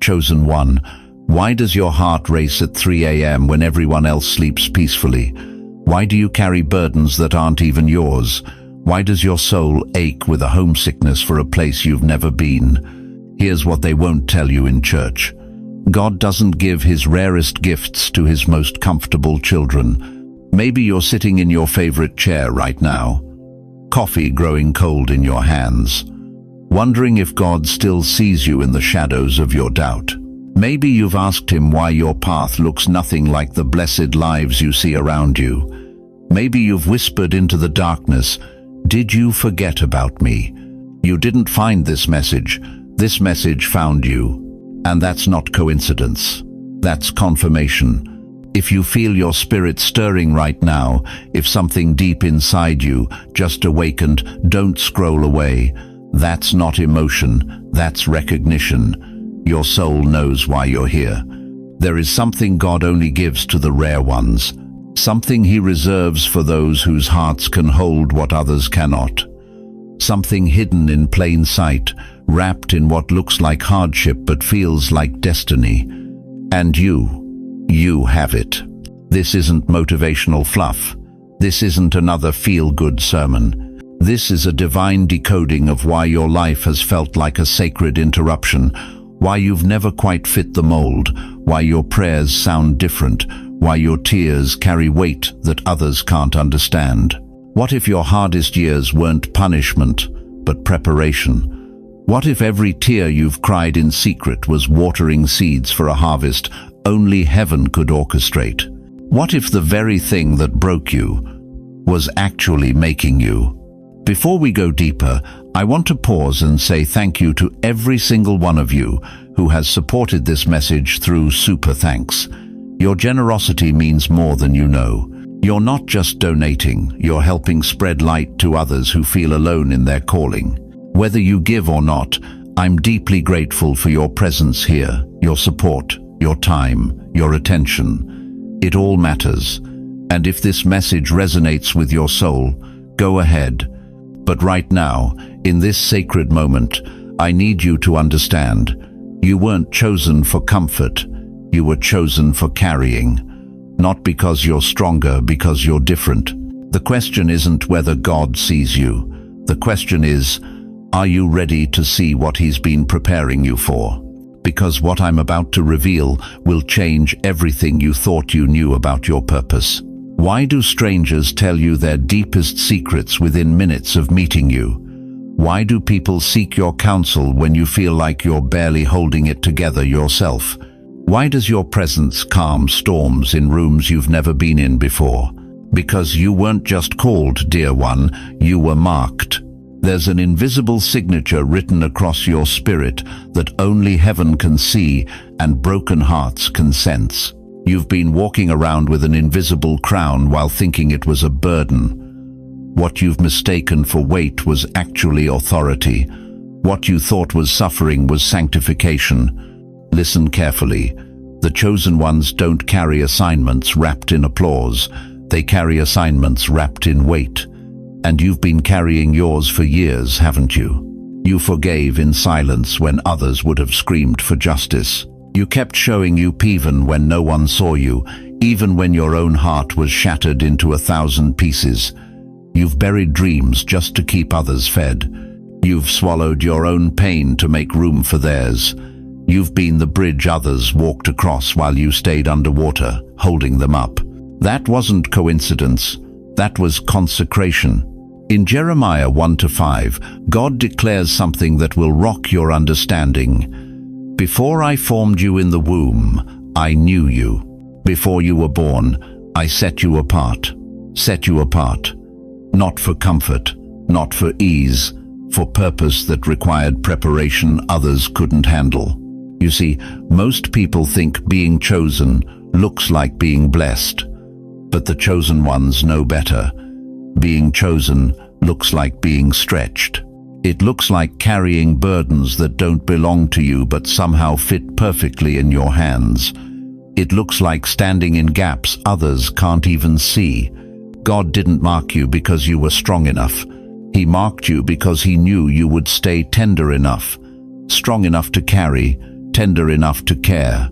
chosen one, why does your heart race at 3 a.m. when everyone else sleeps peacefully? Why do you carry burdens that aren't even yours? Why does your soul ache with a homesickness for a place you've never been? Here's what they won't tell you in church. God doesn't give his rarest gifts to his most comfortable children. Maybe you're sitting in your favorite chair right now, coffee growing cold in your hands, wondering if God still sees you in the shadows of your doubt. Maybe you've asked him why your path looks nothing like the blessed lives you see around you. Maybe you've whispered into the darkness, "Did you forget about me?" You didn't find this message found you. And that's not coincidence. That's confirmation. If you feel your spirit stirring right now, if something deep inside you just awakened, don't scroll away. That's not emotion, that's recognition. Your soul knows why you're here. There is something God only gives to the rare ones, something he reserves for those whose hearts can hold what others cannot. Something hidden in plain sight, wrapped in what looks like hardship but feels like destiny. And you have it. This isn't motivational fluff. This isn't another feel-good sermon. This is a divine decoding of why your life has felt like a sacred interruption, why you've never quite fit the mold, why your prayers sound different, why your tears carry weight that others can't understand. What if your hardest years weren't punishment, but preparation? What if every tear you've cried in secret was watering seeds for a harvest only heaven could orchestrate? What if the very thing that broke you was actually making you? Before we go deeper, I want to pause and say thank you to every single one of you who has supported this message through super thanks. Your generosity means more than you know. You're not just donating, you're helping spread light to others who feel alone in their calling. Whether you give or not, I'm deeply grateful for your presence here, your support, your time, your attention. It all matters. And if this message resonates with your soul, go ahead. But right now, in this sacred moment, I need you to understand, you weren't chosen for comfort, you were chosen for carrying. Not because you're stronger, because you're different. The question isn't whether God sees you. The question is, are you ready to see what he's been preparing you for? Because what I'm about to reveal will change everything you thought you knew about your purpose. Why do strangers tell you their deepest secrets within minutes of meeting you? Why do people seek your counsel when you feel like you're barely holding it together yourself? Why does your presence calm storms in rooms you've never been in before? Because you weren't just called, dear one, you were marked. There's an invisible signature written across your spirit that only heaven can see and broken hearts can sense. You've been walking around with an invisible crown while thinking it was a burden. What you've mistaken for weight was actually authority. What you thought was suffering was sanctification. Listen carefully. The chosen ones don't carry assignments wrapped in applause. They carry assignments wrapped in weight. And you've been carrying yours for years, haven't you? You forgave in silence when others would have screamed for justice. You kept showing up even when no one saw you, even when your own heart was shattered into 1,000 pieces. You've buried dreams just to keep others fed. You've swallowed your own pain to make room for theirs. You've been the bridge others walked across while you stayed underwater, holding them up. That wasn't coincidence. That was consecration. In Jeremiah 1-5, God declares something that will rock your understanding. Before I formed you in the womb, I knew you. Before you were born, I set you apart. Set you apart. Not for comfort, not for ease, for purpose that required preparation others couldn't handle. You see, most people think being chosen looks like being blessed. But the chosen ones know better. Being chosen looks like being stretched. It looks like carrying burdens that don't belong to you but somehow fit perfectly in your hands. It looks like standing in gaps others can't even see. God didn't mark you because you were strong enough. He marked you because he knew you would stay tender enough, strong enough to carry, tender enough to care,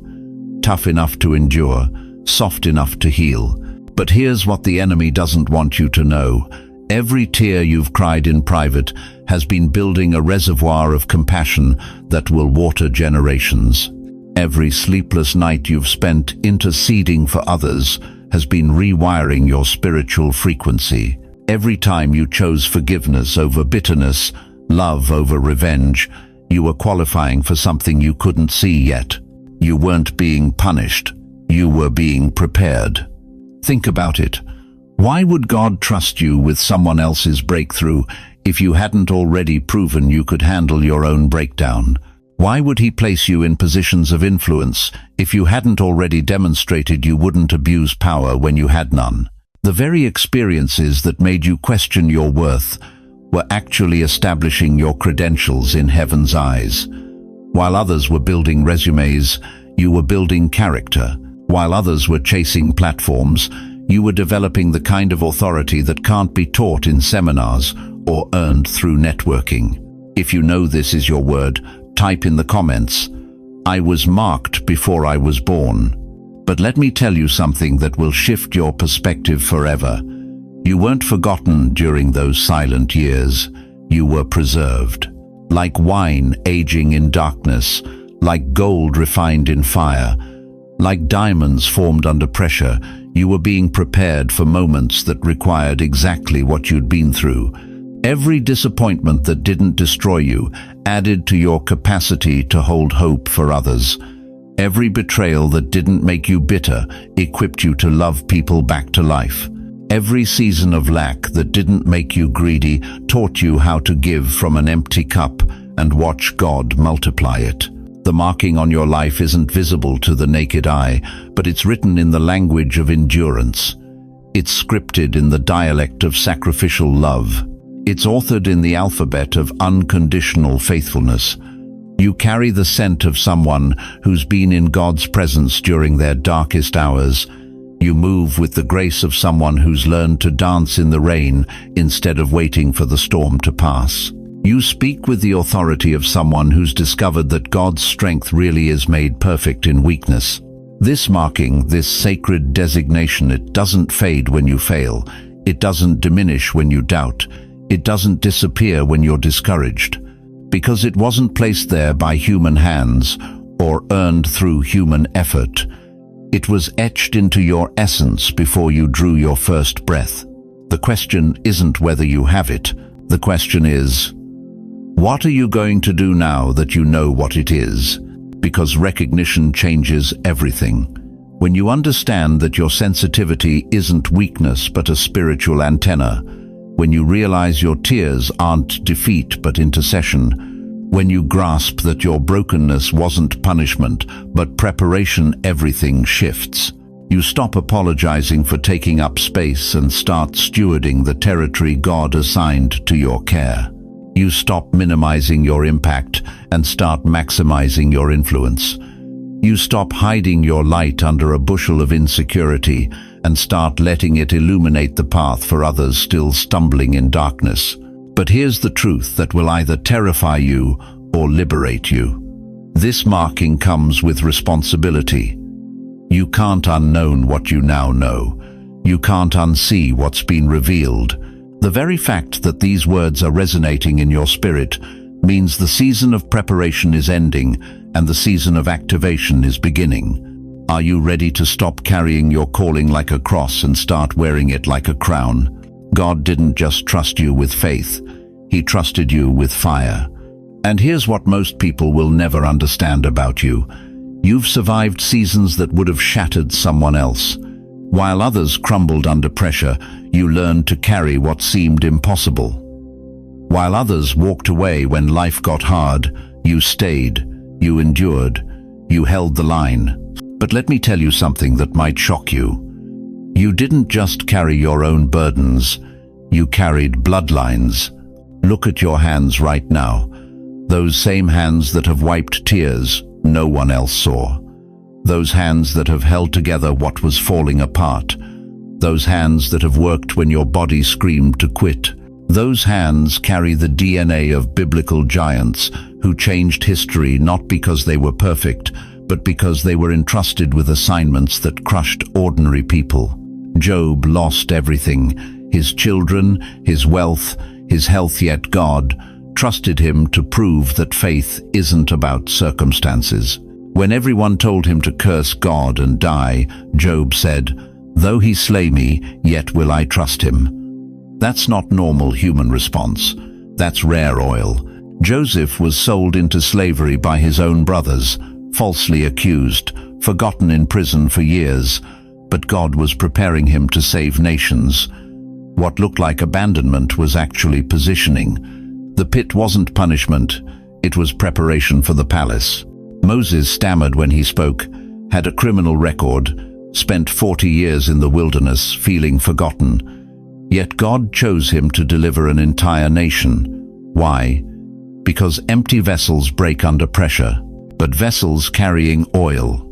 tough enough to endure, soft enough to heal. But here's what the enemy doesn't want you to know. Every tear you've cried in private has been building a reservoir of compassion that will water generations. Every sleepless night you've spent interceding for others has been rewiring your spiritual frequency. Every time you chose forgiveness over bitterness, love over revenge, you were qualifying for something you couldn't see yet. You weren't being punished. You were being prepared. Think about it. Why would God trust you with someone else's breakthrough if you hadn't already proven you could handle your own breakdown? Why would he place you in positions of influence if you hadn't already demonstrated you wouldn't abuse power when you had none? The very experiences that made you question your worth were actually establishing your credentials in heaven's eyes. While others were building resumes, you were building character. While others were chasing platforms, you were developing the kind of authority that can't be taught in seminars or earned through networking. If you know this is your word, type in the comments, "I was marked before I was born." But let me tell you something that will shift your perspective forever. You weren't forgotten during those silent years. You were preserved. Like wine aging in darkness, like gold refined in fire, like diamonds formed under pressure, you were being prepared for moments that required exactly what you'd been through. Every disappointment that didn't destroy you added to your capacity to hold hope for others. Every betrayal that didn't make you bitter equipped you to love people back to life. Every season of lack that didn't make you greedy taught you how to give from an empty cup and watch God multiply it. The marking on your life isn't visible to the naked eye, but it's written in the language of endurance. It's scripted in the dialect of sacrificial love. It's authored in the alphabet of unconditional faithfulness. You carry the scent of someone who's been in God's presence during their darkest hours. You move with the grace of someone who's learned to dance in the rain instead of waiting for the storm to pass. You speak with the authority of someone who's discovered that God's strength really is made perfect in weakness. This marking, this sacred designation, it doesn't fade when you fail. It doesn't diminish when you doubt. It doesn't disappear when you're discouraged. Because it wasn't placed there by human hands or earned through human effort. It was etched into your essence before you drew your first breath. The question isn't whether you have it. The question is, what are you going to do now that you know what it is? Because recognition changes everything. When you understand that your sensitivity isn't weakness but a spiritual antenna, when you realize your tears aren't defeat but intercession, when you grasp that your brokenness wasn't punishment but preparation, everything shifts. You stop apologizing for taking up space and start stewarding the territory God assigned to your care. You stop minimizing your impact and start maximizing your influence. You stop hiding your light under a bushel of insecurity and start letting it illuminate the path for others still stumbling in darkness. But here's the truth that will either terrify you or liberate you. This marking comes with responsibility. You can't unknown what you now know. You can't unsee what's been revealed. The very fact that these words are resonating in your spirit means the season of preparation is ending and the season of activation is beginning. Are you ready to stop carrying your calling like a cross and start wearing it like a crown? God didn't just trust you with faith. He trusted you with fire. And here's what most people will never understand about you. You've survived seasons that would have shattered someone else. While others crumbled under pressure, you learned to carry what seemed impossible. While others walked away when life got hard, you stayed, you endured, you held the line. But let me tell you something that might shock you. You didn't just carry your own burdens, you carried bloodlines. Look at your hands right now. Those same hands that have wiped tears no one else saw. Those hands that have held together what was falling apart. Those hands that have worked when your body screamed to quit. Those hands carry the DNA of biblical giants who changed history not because they were perfect, but because they were entrusted with assignments that crushed ordinary people. Job lost everything: his children, his wealth, his health, yet God trusted him to prove that faith isn't about circumstances. When everyone told him to curse God and die, Job said, "Though he slay me, yet will I trust him." That's not normal human response. That's rare oil. Joseph was sold into slavery by his own brothers, falsely accused, forgotten in prison for years, but God was preparing him to save nations. What looked like abandonment was actually positioning. The pit wasn't punishment, it was preparation for the palace. Moses stammered when he spoke, had a criminal record, spent 40 years in the wilderness feeling forgotten. Yet God chose him to deliver an entire nation. Why? Because empty vessels break under pressure, but vessels carrying oil,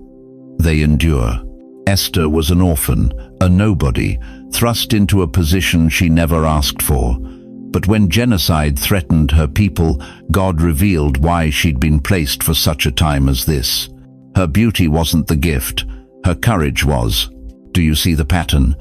they endure. Esther was an orphan, a nobody, thrust into a position she never asked for. But when genocide threatened her people, God revealed why she'd been placed for such a time as this. Her beauty wasn't the gift, her courage was. Do you see the pattern?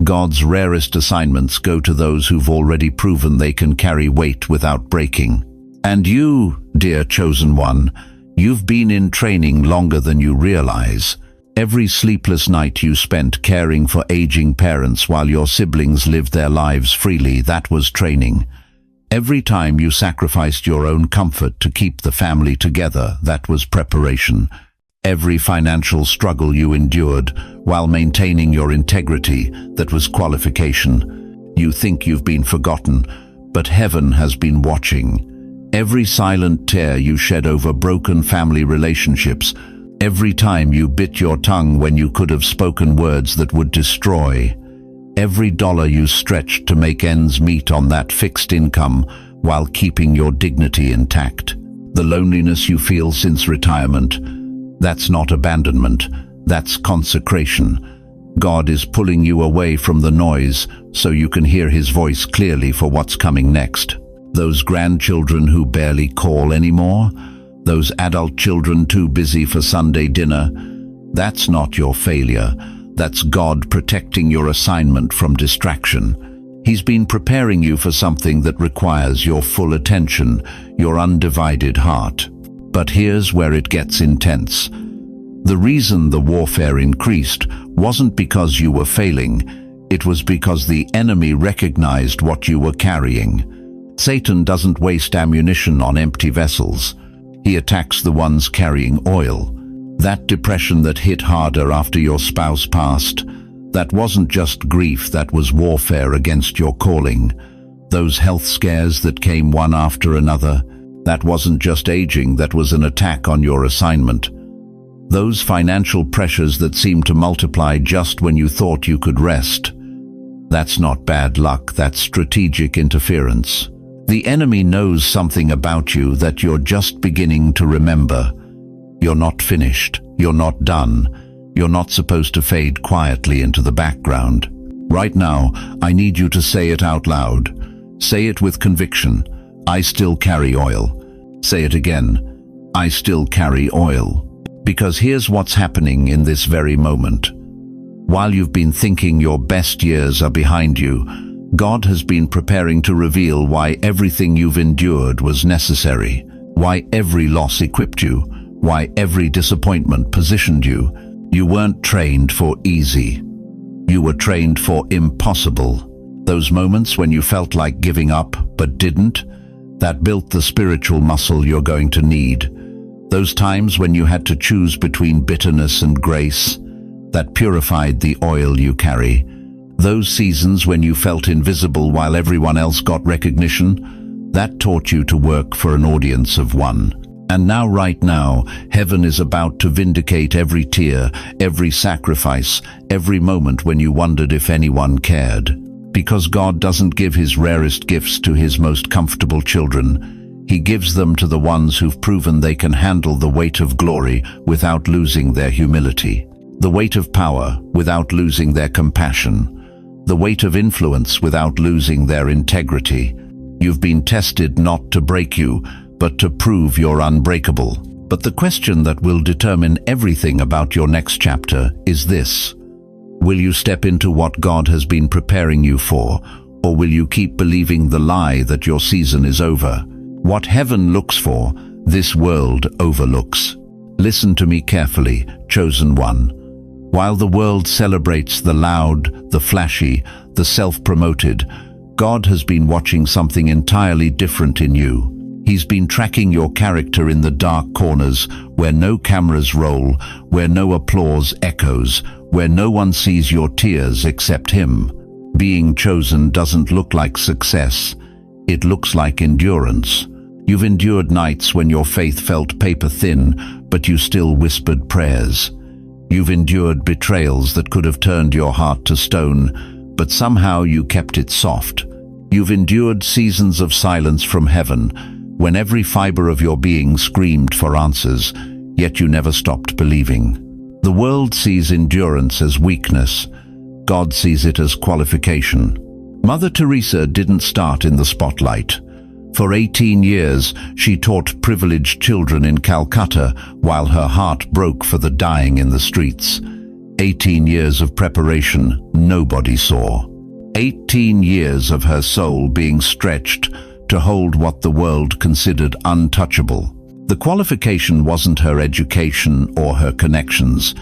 God's rarest assignments go to those who've already proven they can carry weight without breaking. And you, dear chosen one, you've been in training longer than you realize. Every sleepless night you spent caring for aging parents while your siblings lived their lives freely, that was training. Every time you sacrificed your own comfort to keep the family together, that was preparation. Every financial struggle you endured while maintaining your integrity, that was qualification. You think you've been forgotten, but heaven has been watching. Every silent tear you shed over broken family relationships, every time you bit your tongue when you could have spoken words that would destroy, every dollar you stretched to make ends meet on that fixed income while keeping your dignity intact. The loneliness you feel since retirement, that's not abandonment, that's consecration. God is pulling you away from the noise so you can hear his voice clearly for what's coming next. Those grandchildren who barely call anymore, those adult children too busy for Sunday dinner, that's not your failure. That's God protecting your assignment from distraction. He's been preparing you for something that requires your full attention, your undivided heart. But here's where it gets intense. The reason the warfare increased wasn't because you were failing. It was because the enemy recognized what you were carrying. Satan doesn't waste ammunition on empty vessels. He attacks the ones carrying oil. That depression that hit harder after your spouse passed, that wasn't just grief, that was warfare against your calling. Those health scares that came one after another, that wasn't just aging, that was an attack on your assignment. Those financial pressures that seemed to multiply just when you thought you could rest, that's not bad luck, that's strategic interference. The enemy knows something about you that you're just beginning to remember. You're not finished. You're not done. You're not supposed to fade quietly into the background. Right now, I need you to say it out loud. Say it with conviction. I still carry oil. Say it again. I still carry oil. Because here's what's happening in this very moment. While you've been thinking your best years are behind you, God has been preparing to reveal why everything you've endured was necessary, why every loss equipped you, why every disappointment positioned you. You weren't trained for easy. You were trained for impossible. Those moments when you felt like giving up but didn't, that built the spiritual muscle you're going to need. Those times when you had to choose between bitterness and grace, that purified the oil you carry. Those seasons when you felt invisible while everyone else got recognition, that taught you to work for an audience of one. And now, right now, heaven is about to vindicate every tear, every sacrifice, every moment when you wondered if anyone cared. Because God doesn't give his rarest gifts to his most comfortable children. He gives them to the ones who've proven they can handle the weight of glory without losing their humility, the weight of power without losing their compassion, the weight of influence without losing their integrity. You've been tested not to break you, but to prove you're unbreakable. But the question that will determine everything about your next chapter is this: will you step into what God has been preparing you for, or will you keep believing the lie that your season is over? What heaven looks for, this world overlooks. Listen to me carefully, chosen one. While the world celebrates the loud, the flashy, the self-promoted, God has been watching something entirely different in you. He's been tracking your character in the dark corners, where no cameras roll, where no applause echoes, where no one sees your tears except Him. Being chosen doesn't look like success. It looks like endurance. You've endured nights when your faith felt paper thin, but you still whispered prayers. You've endured betrayals that could have turned your heart to stone, but somehow you kept it soft. You've endured seasons of silence from heaven, when every fiber of your being screamed for answers, yet you never stopped believing. The world sees endurance as weakness. God sees it as qualification. Mother Teresa didn't start in the spotlight. For 18 years, she taught privileged children in Calcutta while her heart broke for the dying in the streets. 18 years of preparation nobody saw. 18 years of her soul being stretched to hold what the world considered untouchable. The qualification wasn't her education or her connections.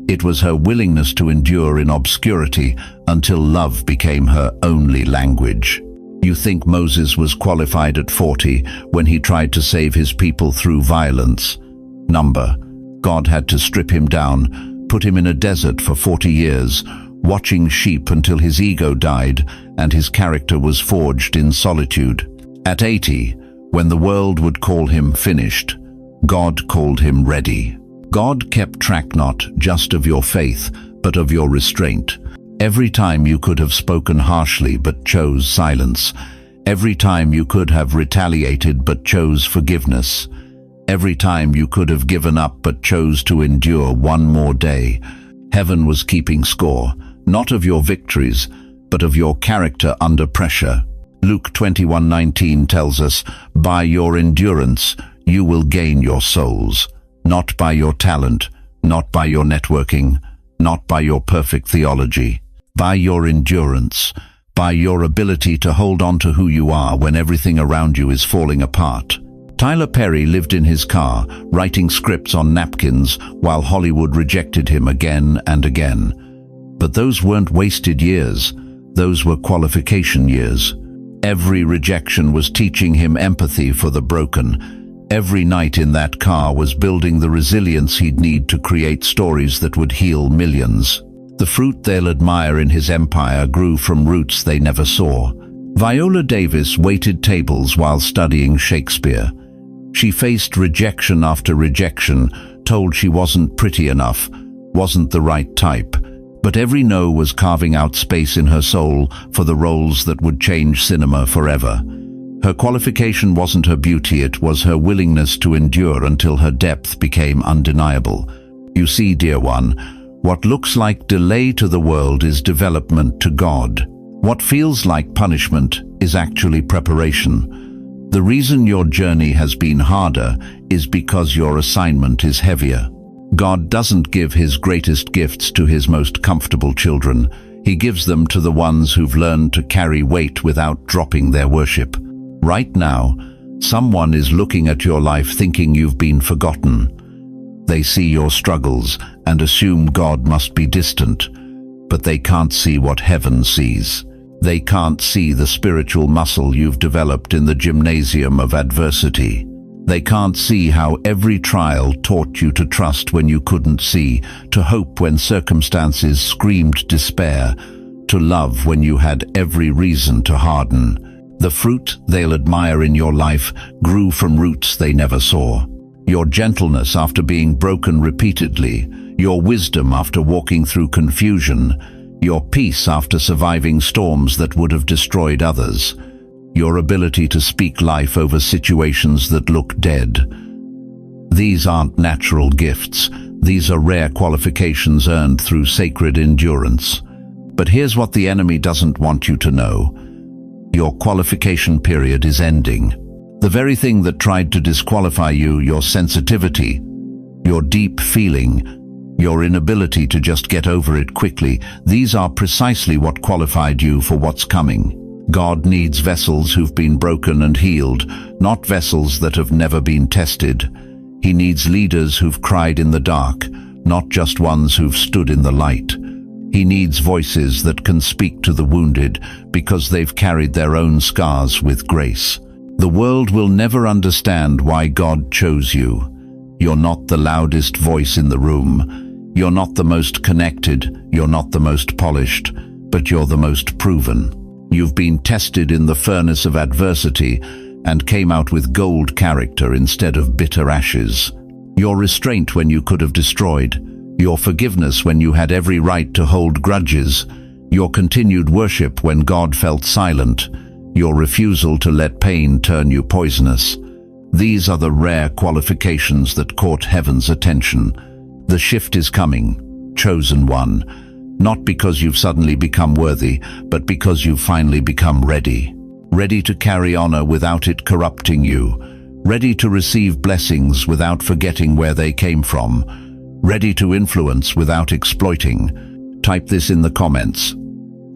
It was her willingness to endure in obscurity until love became her only language. You think Moses was qualified at 40 when he tried to save his people through violence? God had to strip him down, put him in a desert for 40 years, watching sheep until his ego died and his character was forged in solitude. At 80, when the world would call him finished, God called him ready. God kept track not just of your faith, but of your restraint. Every time you could have spoken harshly but chose silence. Every time you could have retaliated but chose forgiveness. Every time you could have given up but chose to endure one more day. Heaven was keeping score, not of your victories, but of your character under pressure. Luke 21:19 tells us, by your endurance you will gain your souls, not by your talent, not by your networking, not by your perfect theology. By your endurance, by your ability to hold on to who you are when everything around you is falling apart. Tyler Perry lived in his car, writing scripts on napkins while Hollywood rejected him again and again. But those weren't wasted years, those were qualification years. Every rejection was teaching him empathy for the broken. Every night in that car was building the resilience he'd need to create stories that would heal millions. The fruit they'll admire in his empire grew from roots they never saw. Viola Davis waited tables while studying Shakespeare. She faced rejection after rejection, told she wasn't pretty enough, wasn't the right type. But every no was carving out space in her soul for the roles that would change cinema forever. Her qualification wasn't her beauty, it was her willingness to endure until her depth became undeniable. You see, dear one, what looks like delay to the world is development to God. What feels like punishment is actually preparation. The reason your journey has been harder is because your assignment is heavier. God doesn't give His greatest gifts to His most comfortable children. He gives them to the ones who've learned to carry weight without dropping their worship. Right now, someone is looking at your life thinking you've been forgotten. They see your struggles and assume God must be distant, but they can't see what heaven sees. They can't see the spiritual muscle you've developed in the gymnasium of adversity. They can't see how every trial taught you to trust when you couldn't see, to hope when circumstances screamed despair, to love when you had every reason to harden. The fruit they'll admire in your life grew from roots they never saw. Your gentleness after being broken repeatedly, your wisdom after walking through confusion, your peace after surviving storms that would have destroyed others, your ability to speak life over situations that look dead. These aren't natural gifts. These are rare qualifications earned through sacred endurance. But here's what the enemy doesn't want you to know. Your qualification period is ending. The very thing that tried to disqualify you, your sensitivity, your deep feeling, your inability to just get over it quickly, these are precisely what qualified you for what's coming. God needs vessels who've been broken and healed, not vessels that have never been tested. He needs leaders who've cried in the dark, not just ones who've stood in the light. He needs voices that can speak to the wounded because they've carried their own scars with grace. The world will never understand why God chose you. You're not the loudest voice in the room. You're not the most connected. You're not the most polished, but you're the most proven. You've been tested in the furnace of adversity and came out with gold character instead of bitter ashes. Your restraint when you could have destroyed, your forgiveness when you had every right to hold grudges, your continued worship when God felt silent, your refusal to let pain turn you poisonous. These are the rare qualifications that caught heaven's attention. The shift is coming, chosen one, not because you've suddenly become worthy, but because you've finally become ready. Ready to carry honor without it corrupting you. Ready to receive blessings without forgetting where they came from. Ready to influence without exploiting. Type this in the comments.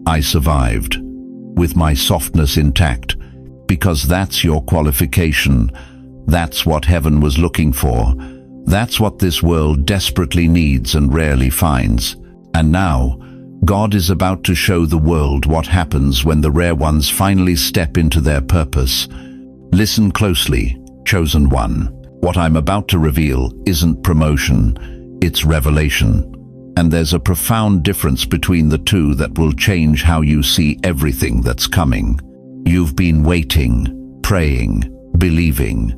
I survived, with my softness intact, because that's your qualification. That's what heaven was looking for. That's what this world desperately needs and rarely finds. And now, God is about to show the world what happens when the rare ones finally step into their purpose. Listen closely, chosen one. What I'm about to reveal isn't promotion, it's revelation. And there's a profound difference between the two that will change how you see everything that's coming. You've been waiting, praying, believing.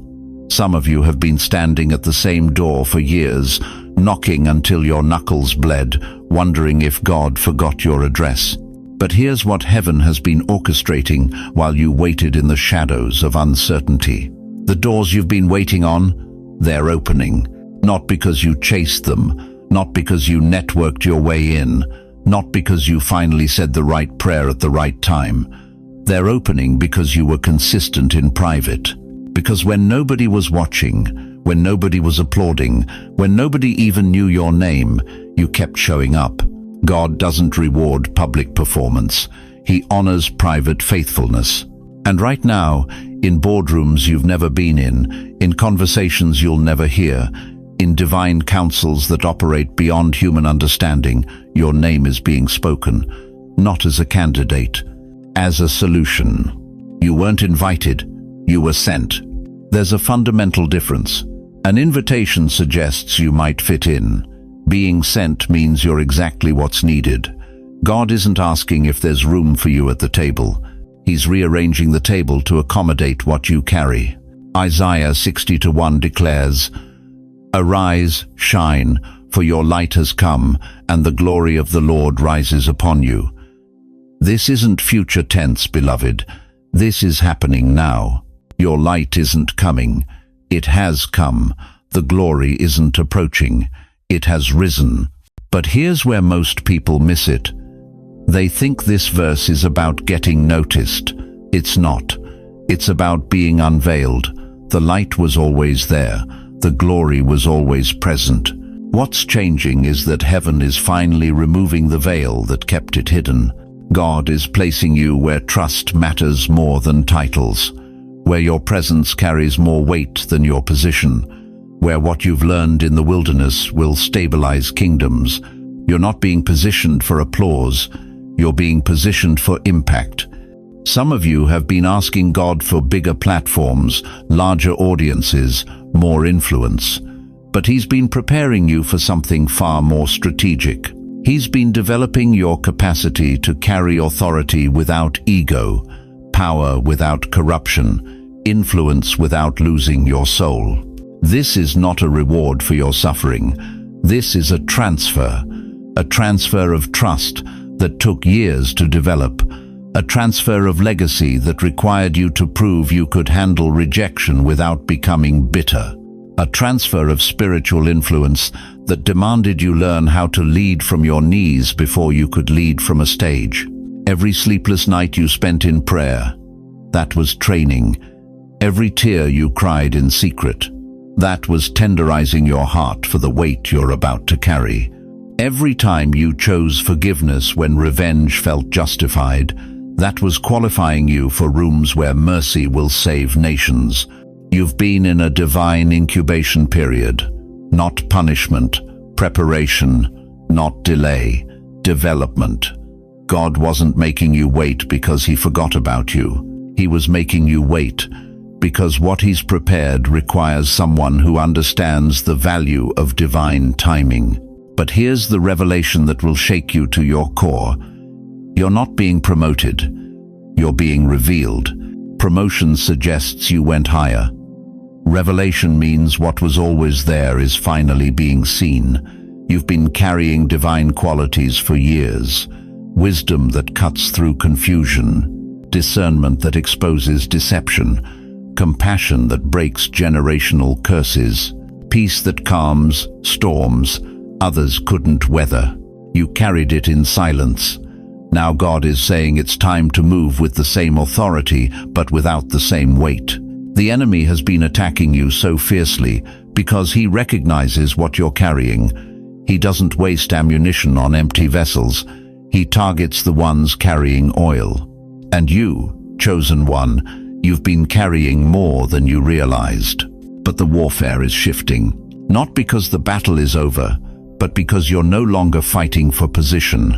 Some of you have been standing at the same door for years, knocking until your knuckles bled, wondering if God forgot your address. But here's what heaven has been orchestrating while you waited in the shadows of uncertainty. The doors you've been waiting on, they're opening. Not because you chased them, not because you networked your way in, not because you finally said the right prayer at the right time. They're opening because you were consistent in private. Because when nobody was watching, when nobody was applauding, when nobody even knew your name, you kept showing up. God doesn't reward public performance. He honors private faithfulness. And right now, in boardrooms you've never been in conversations you'll never hear, in divine councils that operate beyond human understanding, your name is being spoken, not as a candidate, as a solution. You weren't invited, you were sent. There's a fundamental difference. An invitation suggests you might fit in. Being sent means you're exactly what's needed. God isn't asking if there's room for you at the table. He's rearranging the table to accommodate what you carry. Isaiah 60:1 declares, "Arise, shine, for your light has come, and the glory of the Lord rises upon you." This isn't future tense, beloved. This is happening now. Your light isn't coming. It has come. The glory isn't approaching. It has risen. But here's where most people miss it. They think this verse is about getting noticed. It's not. It's about being unveiled. The light was always there. The glory was always present. What's changing is that heaven is finally removing the veil that kept it hidden. God is placing you where trust matters more than titles, where your presence carries more weight than your position, where what you've learned in the wilderness will stabilize kingdoms. You're not being positioned for applause, you're being positioned for impact. Some of you have been asking God for bigger platforms, larger audiences, more influence. But He's been preparing you for something far more strategic. He's been developing your capacity to carry authority without ego, power without corruption, influence without losing your soul. This is not a reward for your suffering. This is a transfer of trust that took years to develop, a transfer of legacy that required you to prove you could handle rejection without becoming bitter, a transfer of spiritual influence that demanded you learn how to lead from your knees before you could lead from a stage. Every sleepless night you spent in prayer, that was training. Every tear you cried in secret, that was tenderizing your heart for the weight you're about to carry. Every time you chose forgiveness when revenge felt justified, that was qualifying you for rooms where mercy will save nations. You've been in a divine incubation period, not punishment, preparation, not delay, development. God wasn't making you wait because he forgot about you. He was making you wait because what he's prepared requires someone who understands the value of divine timing. But here's the revelation that will shake you to your core. You're not being promoted. You're being revealed. Promotion suggests you went higher. Revelation means what was always there is finally being seen. You've been carrying divine qualities for years. Wisdom that cuts through confusion. Discernment that exposes deception. Compassion that breaks generational curses. Peace that calms storms others couldn't weather. You carried it in silence. Now God is saying it's time to move with the same authority, but without the same weight. The enemy has been attacking you so fiercely because he recognizes what you're carrying. He doesn't waste ammunition on empty vessels. He targets the ones carrying oil. And you, chosen one, you've been carrying more than you realized. But the warfare is shifting. Not because the battle is over, but because you're no longer fighting for position.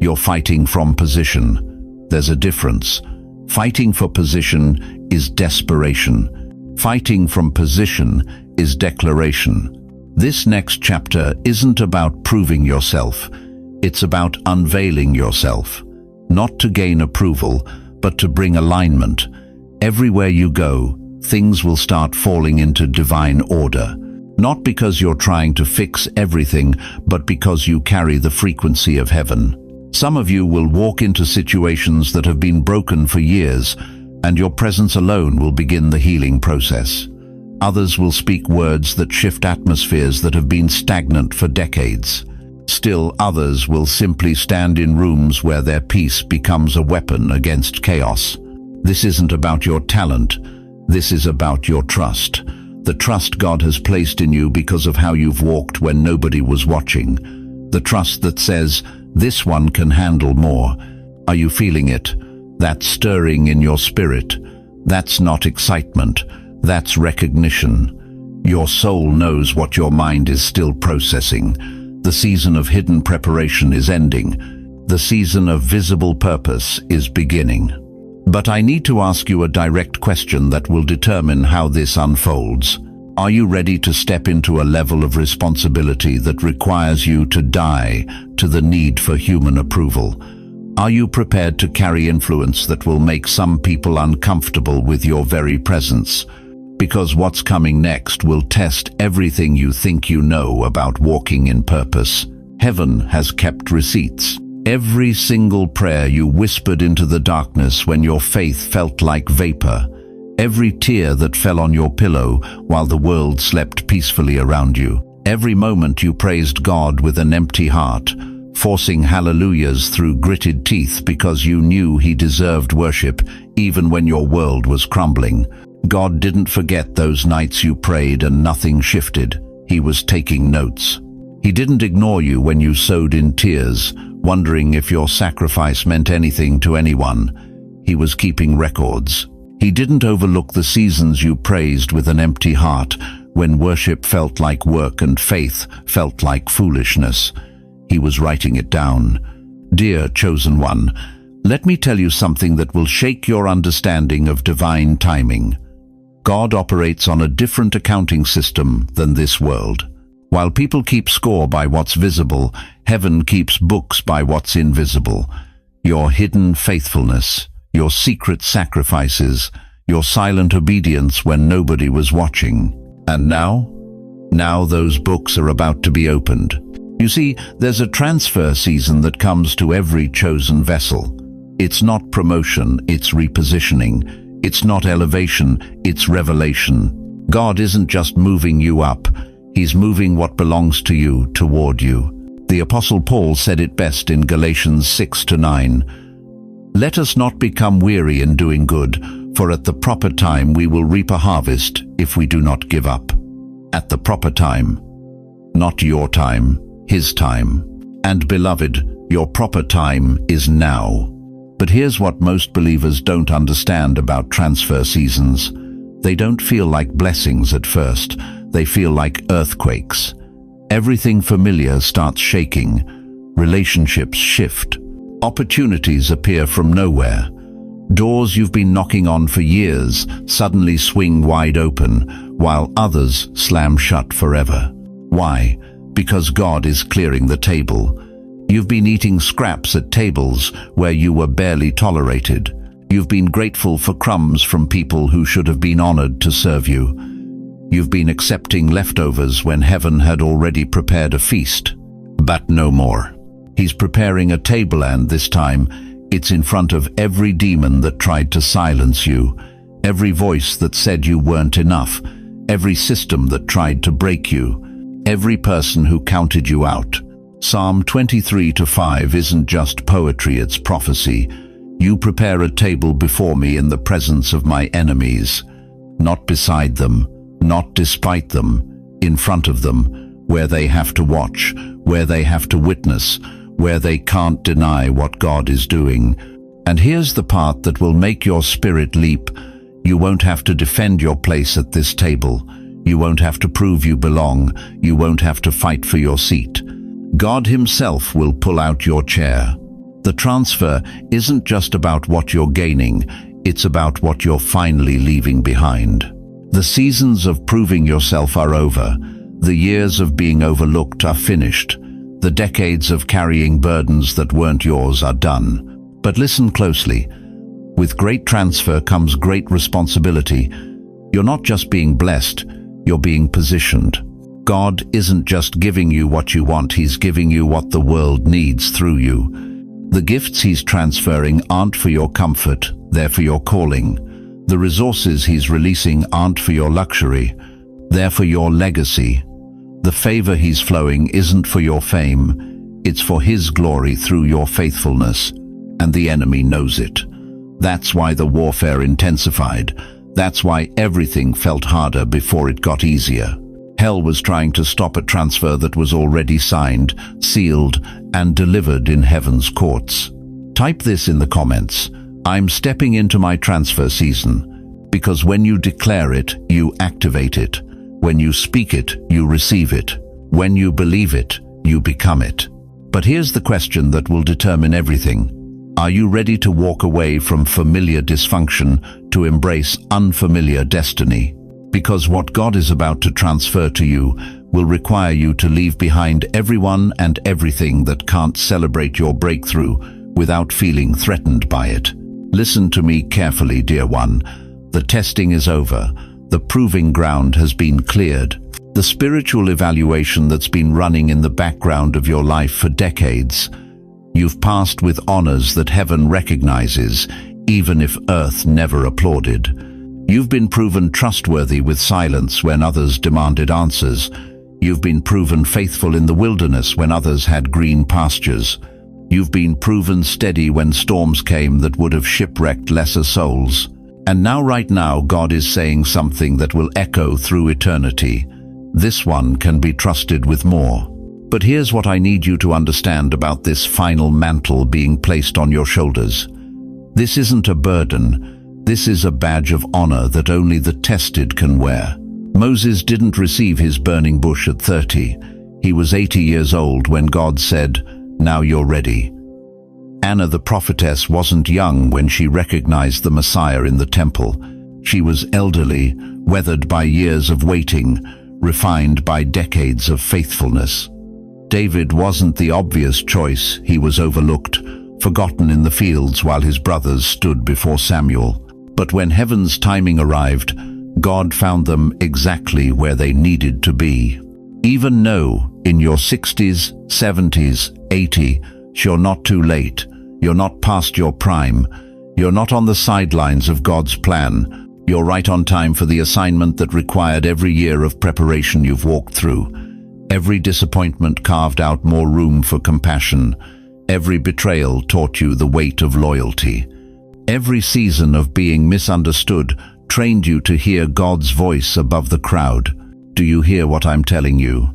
You're fighting from position. There's a difference. Fighting for position is desperation. Fighting from position is declaration. This next chapter isn't about proving yourself. It's about unveiling yourself. Not to gain approval, but to bring alignment. Everywhere you go, things will start falling into divine order. Not because you're trying to fix everything, but because you carry the frequency of heaven. Some of you will walk into situations that have been broken for years, and your presence alone will begin the healing process. Others will speak words that shift atmospheres that have been stagnant for decades. Still others will simply stand in rooms where their peace becomes a weapon against chaos. This isn't about your talent. This is about your trust. The trust God has placed in you because of how you've walked when nobody was watching. The trust that says, this one can handle more. Are you feeling it? That stirring in your spirit. That's not excitement. That's recognition. Your soul knows what your mind is still processing. The season of hidden preparation is ending. The season of visible purpose is beginning. But I need to ask you a direct question that will determine how this unfolds. Are you ready to step into a level of responsibility that requires you to die to the need for human approval? Are you prepared to carry influence that will make some people uncomfortable with your very presence? Because what's coming next will test everything you think you know about walking in purpose. Heaven has kept receipts. Every single prayer you whispered into the darkness when your faith felt like vapor. Every tear that fell on your pillow while the world slept peacefully around you. Every moment you praised God with an empty heart, forcing hallelujahs through gritted teeth because you knew he deserved worship even when your world was crumbling. God didn't forget those nights you prayed and nothing shifted. He was taking notes. He didn't ignore you when you sowed in tears, wondering if your sacrifice meant anything to anyone. He was keeping records. He didn't overlook the seasons you praised with an empty heart, when worship felt like work and faith felt like foolishness. He was writing it down. Dear chosen one, let me tell you something that will shake your understanding of divine timing. God operates on a different accounting system than this world. While people keep score by what's visible, heaven keeps books by what's invisible. Your hidden faithfulness, your secret sacrifices, your silent obedience when nobody was watching. And now those books are about to be opened. You see, there's a transfer season that comes to every chosen vessel. It's not promotion, it's repositioning. It's not elevation, it's revelation. God isn't just moving you up. He's moving what belongs to you toward you. The Apostle Paul said it best in Galatians 6-9. Let us not become weary in doing good, for at the proper time we will reap a harvest if we do not give up. At the proper time. Not your time, His time. And beloved, your proper time is now. But here's what most believers don't understand about transfer seasons. They don't feel like blessings at first. They feel like earthquakes. Everything familiar starts shaking. Relationships shift. Opportunities appear from nowhere. Doors you've been knocking on for years suddenly swing wide open, while others slam shut forever. Why? Because God is clearing the table. You've been eating scraps at tables where you were barely tolerated. You've been grateful for crumbs from people who should have been honored to serve you. You've been accepting leftovers when heaven had already prepared a feast. But no more. He's preparing a table, and this time, it's in front of every demon that tried to silence you, every voice that said you weren't enough, every system that tried to break you, every person who counted you out. Psalm 23:5 isn't just poetry, it's prophecy. You prepare a table before me in the presence of my enemies. Not beside them, not despite them, in front of them, where they have to watch, where they have to witness, where they can't deny what God is doing. And here's the part that will make your spirit leap. You won't have to defend your place at this table. You won't have to prove you belong. You won't have to fight for your seat. God Himself will pull out your chair. The transfer isn't just about what you're gaining, it's about what you're finally leaving behind. The seasons of proving yourself are over. The years of being overlooked are finished. The decades of carrying burdens that weren't yours are done. But listen closely. With great transfer comes great responsibility. You're not just being blessed, you're being positioned. God isn't just giving you what you want, He's giving you what the world needs through you. The gifts He's transferring aren't for your comfort, they're for your calling. The resources He's releasing aren't for your luxury, they're for your legacy. The favor He's flowing isn't for your fame, it's for His glory through your faithfulness, and the enemy knows it. That's why the warfare intensified. That's why everything felt harder before it got easier. Hell was trying to stop a transfer that was already signed, sealed, and delivered in heaven's courts. Type this in the comments. I'm stepping into my transfer season. Because when you declare it, you activate it. When you speak it, you receive it. When you believe it, you become it. But here's the question that will determine everything. Are you ready to walk away from familiar dysfunction to embrace unfamiliar destiny? Because what God is about to transfer to you will require you to leave behind everyone and everything that can't celebrate your breakthrough without feeling threatened by it. Listen to me carefully, dear one. The testing is over. The proving ground has been cleared. The spiritual evaluation that's been running in the background of your life for decades. You've passed with honors that heaven recognizes, even if earth never applauded. You've been proven trustworthy with silence when others demanded answers. You've been proven faithful in the wilderness when others had green pastures. You've been proven steady when storms came that would have shipwrecked lesser souls. And now, right now, God is saying something that will echo through eternity. This one can be trusted with more. But here's what I need you to understand about this final mantle being placed on your shoulders. This isn't a burden. This is a badge of honor that only the tested can wear. Moses didn't receive his burning bush at 30. He was 80 years old when God said, "Now you're ready." Anna the prophetess wasn't young when she recognized the Messiah in the temple. She was elderly, weathered by years of waiting, refined by decades of faithfulness. David wasn't the obvious choice. He was overlooked, forgotten in the fields while his brothers stood before Samuel. But when heaven's timing arrived, God found them exactly where they needed to be. Even know, in your 60s, 70s, 80, you're not too late. You're not past your prime. You're not on the sidelines of God's plan. You're right on time for the assignment that required every year of preparation you've walked through. Every disappointment carved out more room for compassion. Every betrayal taught you the weight of loyalty. Every season of being misunderstood trained you to hear God's voice above the crowd. Do you hear what I'm telling you?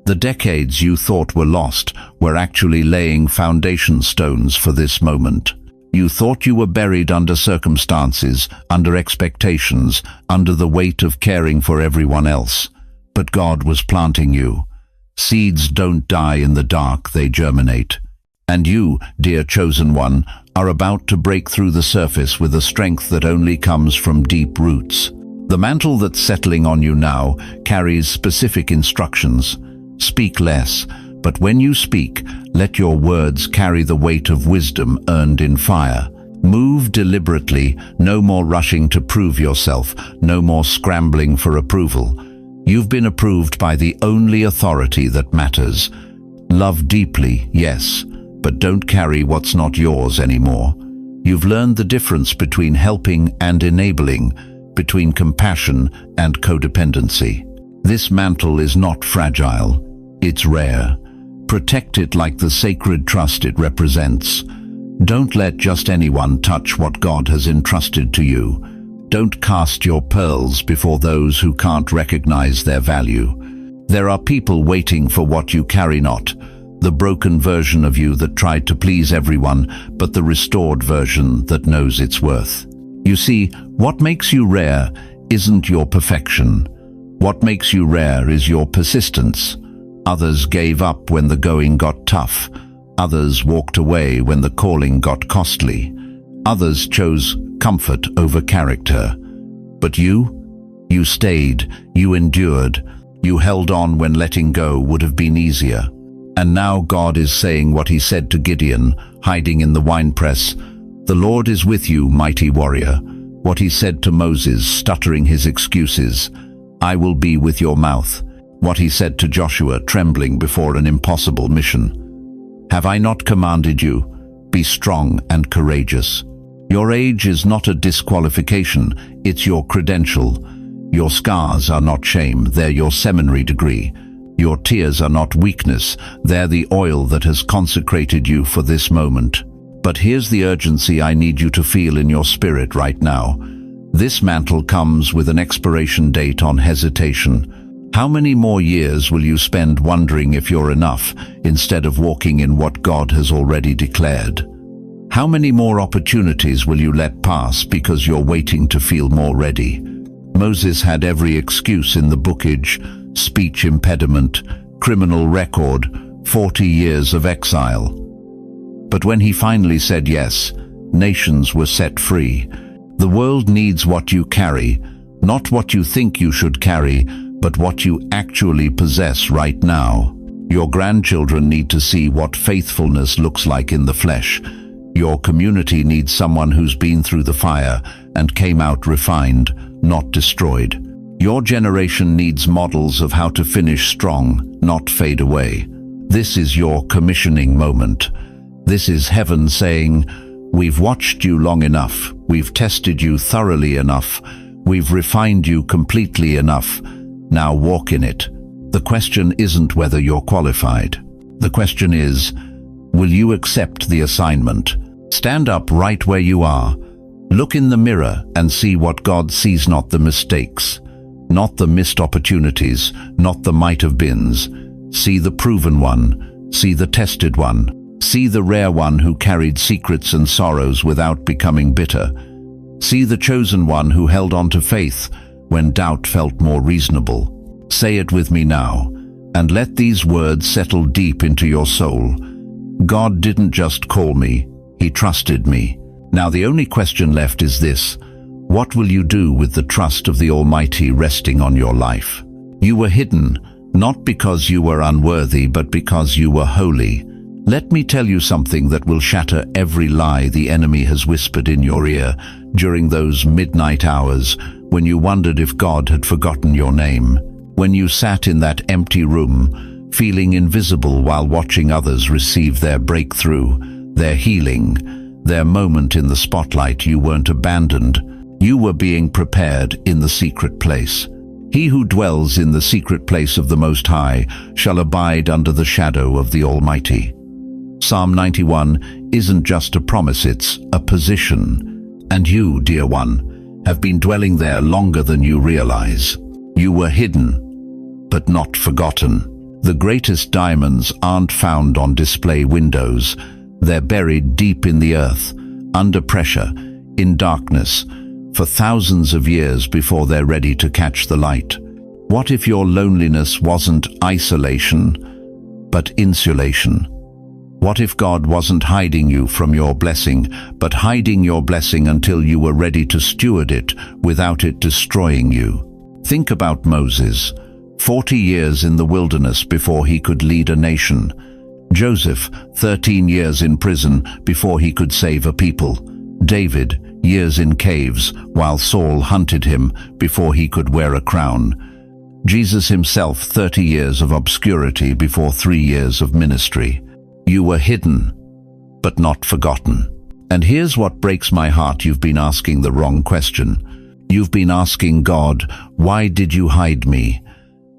The decades you thought were lost were actually laying foundation stones for this moment. You thought you were buried under circumstances, under expectations, under the weight of caring for everyone else. But God was planting you. Seeds don't die in the dark, they germinate. And you, dear chosen one, are about to break through the surface with a strength that only comes from deep roots. The mantle that's settling on you now carries specific instructions. Speak less, but when you speak, let your words carry the weight of wisdom earned in fire. Move deliberately, no more rushing to prove yourself, no more scrambling for approval. You've been approved by the only authority that matters. Love deeply, yes, but don't carry what's not yours anymore. You've learned the difference between helping and enabling, between compassion and codependency. This mantle is not fragile, it's rare. Protect it like the sacred trust it represents. Don't let just anyone touch what God has entrusted to you. Don't cast your pearls before those who can't recognize their value. There are people waiting for what you carry not, the broken version of you that tried to please everyone, but the restored version that knows its worth. You see, what makes you rare isn't your perfection. What makes you rare is your persistence. Others gave up when the going got tough. Others walked away when the calling got costly. Others chose comfort over character. But you stayed, you endured, you held on when letting go would have been easier. And now God is saying what he said to Gideon, hiding in the winepress. The Lord is with you, mighty warrior. What he said to Moses, stuttering his excuses. I will be with your mouth. What he said to Joshua, trembling before an impossible mission. Have I not commanded you? Be strong and courageous. Your age is not a disqualification, it's your credential. Your scars are not shame, they're your seminary degree. Your tears are not weakness, they're the oil that has consecrated you for this moment. But here's the urgency I need you to feel in your spirit right now. This mantle comes with an expiration date on hesitation. How many more years will you spend wondering if you're enough, instead of walking in what God has already declared? How many more opportunities will you let pass because you're waiting to feel more ready? Moses had every excuse in the bookage: speech impediment, criminal record, 40 years of exile. But when he finally said yes, nations were set free. The world needs what you carry, not what you think you should carry, but what you actually possess right now. Your grandchildren need to see what faithfulness looks like in the flesh. Your community needs someone who's been through the fire and came out refined, not destroyed. Your generation needs models of how to finish strong, not fade away. This is your commissioning moment. This is heaven saying, we've watched you long enough, we've tested you thoroughly enough, we've refined you completely enough. Now walk in it. The question isn't whether you're qualified. The question is, will you accept the assignment? Stand up right where you are. Look in the mirror and see what God sees, not the mistakes, not the missed opportunities, not the might have beens. See the proven one. See the tested one. See the rare one who carried secrets and sorrows without becoming bitter. See the chosen one who held on to faith when doubt felt more reasonable. Say it with me now, and let these words settle deep into your soul. God didn't just call me, he trusted me. Now the only question left is this: what will you do with the trust of the Almighty resting on your life? You were hidden, not because you were unworthy, but because you were holy. Let me tell you something that will shatter every lie the enemy has whispered in your ear during those midnight hours when you wondered if God had forgotten your name, when you sat in that empty room, feeling invisible while watching others receive their breakthrough, their healing, their moment in the spotlight. You weren't abandoned, You were being prepared in the secret place. He who dwells in the secret place of the Most High shall abide under the shadow of the Almighty. Psalm 91 isn't just a promise, it's a position. And you, dear one, have been dwelling there longer than you realize. You were hidden, but not forgotten. The greatest diamonds aren't found on display windows. They're buried deep in the earth, under pressure, in darkness, for thousands of years before they're ready to catch the light. What if your loneliness wasn't isolation, but insulation? What if God wasn't hiding you from your blessing, but hiding your blessing until you were ready to steward it without it destroying you? Think about Moses, 40 years in the wilderness before he could lead a nation. Joseph, 13 years in prison before he could save a people. David, years in caves while Saul hunted him before he could wear a crown. Jesus himself, 30 years of obscurity before 3 years of ministry. You were hidden, but not forgotten. And here's what breaks my heart: you've been asking the wrong question. You've been asking God, why did you hide me?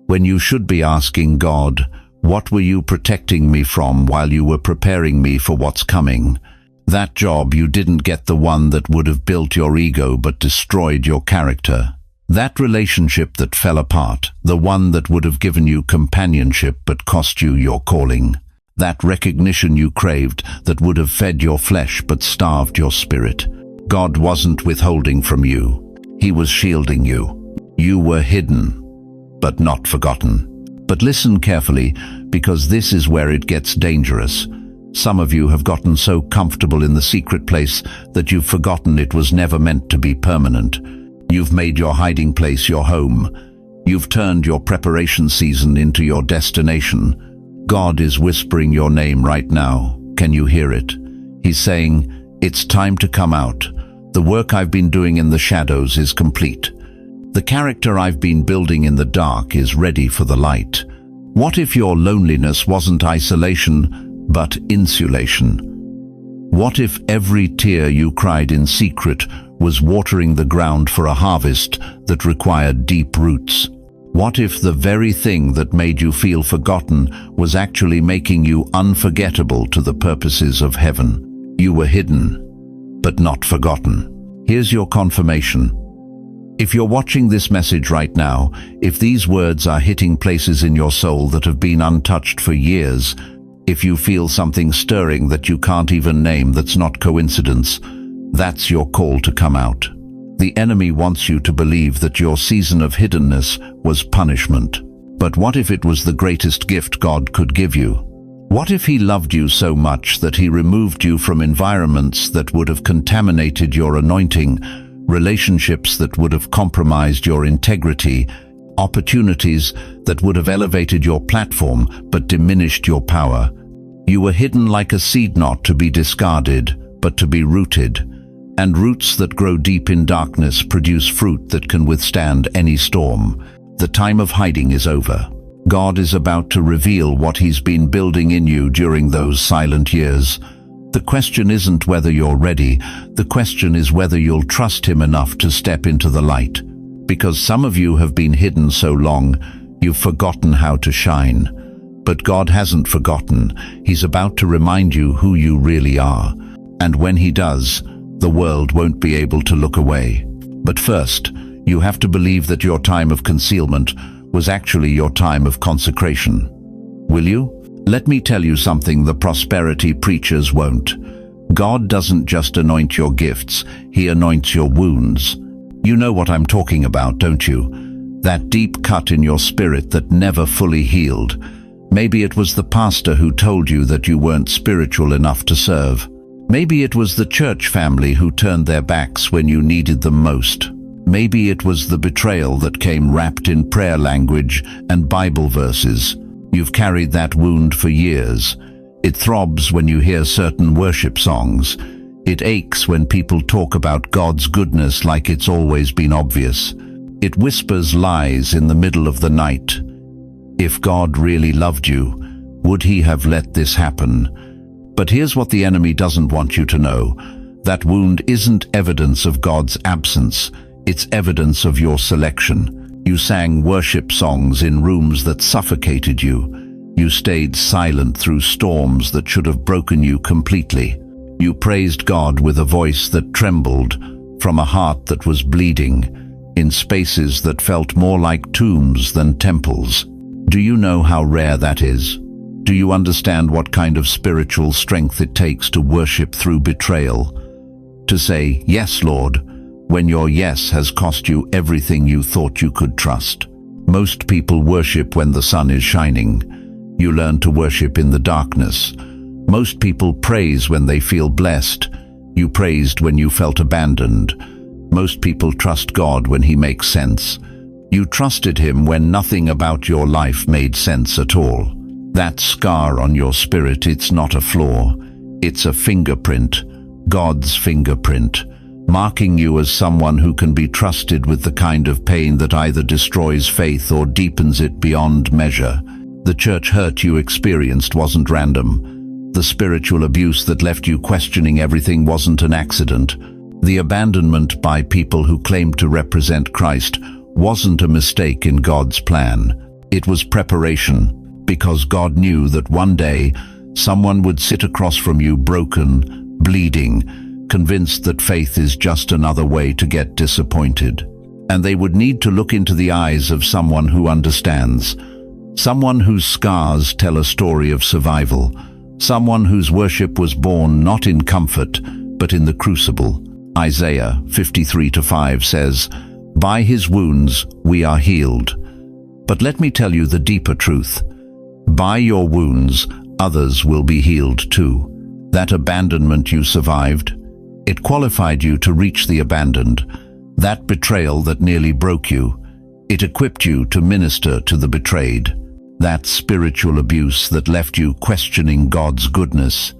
When you should be asking God, what were you protecting me from while you were preparing me for what's coming? That job you didn't get, the one that would have built your ego but destroyed your character. That relationship that fell apart, the one that would have given you companionship but cost you your calling. That recognition you craved that would have fed your flesh but starved your spirit. God wasn't withholding from you. He was shielding you. You were hidden, but not forgotten. But listen carefully, because this is where it gets dangerous. Some of you have gotten so comfortable in the secret place that you've forgotten it was never meant to be permanent. You've made your hiding place your home. You've turned your preparation season into your destination. God is whispering your name right now. Can you hear it? He's saying, it's time to come out. The work I've been doing in the shadows is complete. The character I've been building in the dark is ready for the light. What if your loneliness wasn't isolation, but insulation? What if every tear you cried in secret was watering the ground for a harvest that required deep roots? What if the very thing that made you feel forgotten was actually making you unforgettable to the purposes of heaven? You were hidden, but not forgotten. Here's your confirmation. If you're watching this message right now, if these words are hitting places in your soul that have been untouched for years, if you feel something stirring that you can't even name that's not coincidence, that's your call to come out. The enemy wants you to believe that your season of hiddenness was punishment. But what if it was the greatest gift God could give you? What if He loved you so much that He removed you from environments that would have contaminated your anointing, relationships that would have compromised your integrity, opportunities that would have elevated your platform but diminished your power? You were hidden like a seed, not to be discarded, but to be rooted. And roots that grow deep in darkness produce fruit that can withstand any storm. The time of hiding is over. God is about to reveal what He's been building in you during those silent years. The question isn't whether you're ready. The question is whether you'll trust Him enough to step into the light. Because some of you have been hidden so long, you've forgotten how to shine. But God hasn't forgotten. He's about to remind you who you really are. And when He does, the world won't be able to look away. But first, you have to believe that your time of concealment was actually your time of consecration. Will you? Let me tell you something the prosperity preachers won't. God doesn't just anoint your gifts, He anoints your wounds. You know what I'm talking about, don't you? That deep cut in your spirit that never fully healed. Maybe it was the pastor who told you that you weren't spiritual enough to serve. Maybe it was the church family who turned their backs when you needed them most. Maybe it was the betrayal that came wrapped in prayer language and Bible verses. You've carried that wound for years. It throbs when you hear certain worship songs. It aches when people talk about God's goodness like it's always been obvious. It whispers lies in the middle of the night. If God really loved you, would He have let this happen? But here's what the enemy doesn't want you to know. That wound isn't evidence of God's absence, it's evidence of your selection. You sang worship songs in rooms that suffocated you. You stayed silent through storms that should have broken you completely. You praised God with a voice that trembled, from a heart that was bleeding, in spaces that felt more like tombs than temples. Do you know how rare that is? Do you understand what kind of spiritual strength it takes to worship through betrayal? To say, "Yes, Lord," when your yes has cost you everything you thought you could trust. Most people worship when the sun is shining. You learn to worship in the darkness. Most people praise when they feel blessed. You praised when you felt abandoned. Most people trust God when He makes sense. You trusted Him when nothing about your life made sense at all. That scar on your spirit, it's not a flaw. It's a fingerprint, God's fingerprint, marking you as someone who can be trusted with the kind of pain that either destroys faith or deepens it beyond measure. The church hurt you experienced wasn't random. The spiritual abuse that left you questioning everything wasn't an accident. The abandonment by people who claimed to represent Christ wasn't a mistake in God's plan. It was preparation, because God knew that one day someone would sit across from you broken, bleeding, convinced that faith is just another way to get disappointed. And they would need to look into the eyes of someone who understands, someone whose scars tell a story of survival, someone whose worship was born not in comfort, but in the crucible. Isaiah 53:5 says, "By His wounds we are healed." But let me tell you the deeper truth. By your wounds, others will be healed too. That abandonment you survived, it qualified you to reach the abandoned. That betrayal that nearly broke you, it equipped you to minister to the betrayed. That spiritual abuse that left you questioning God's goodness,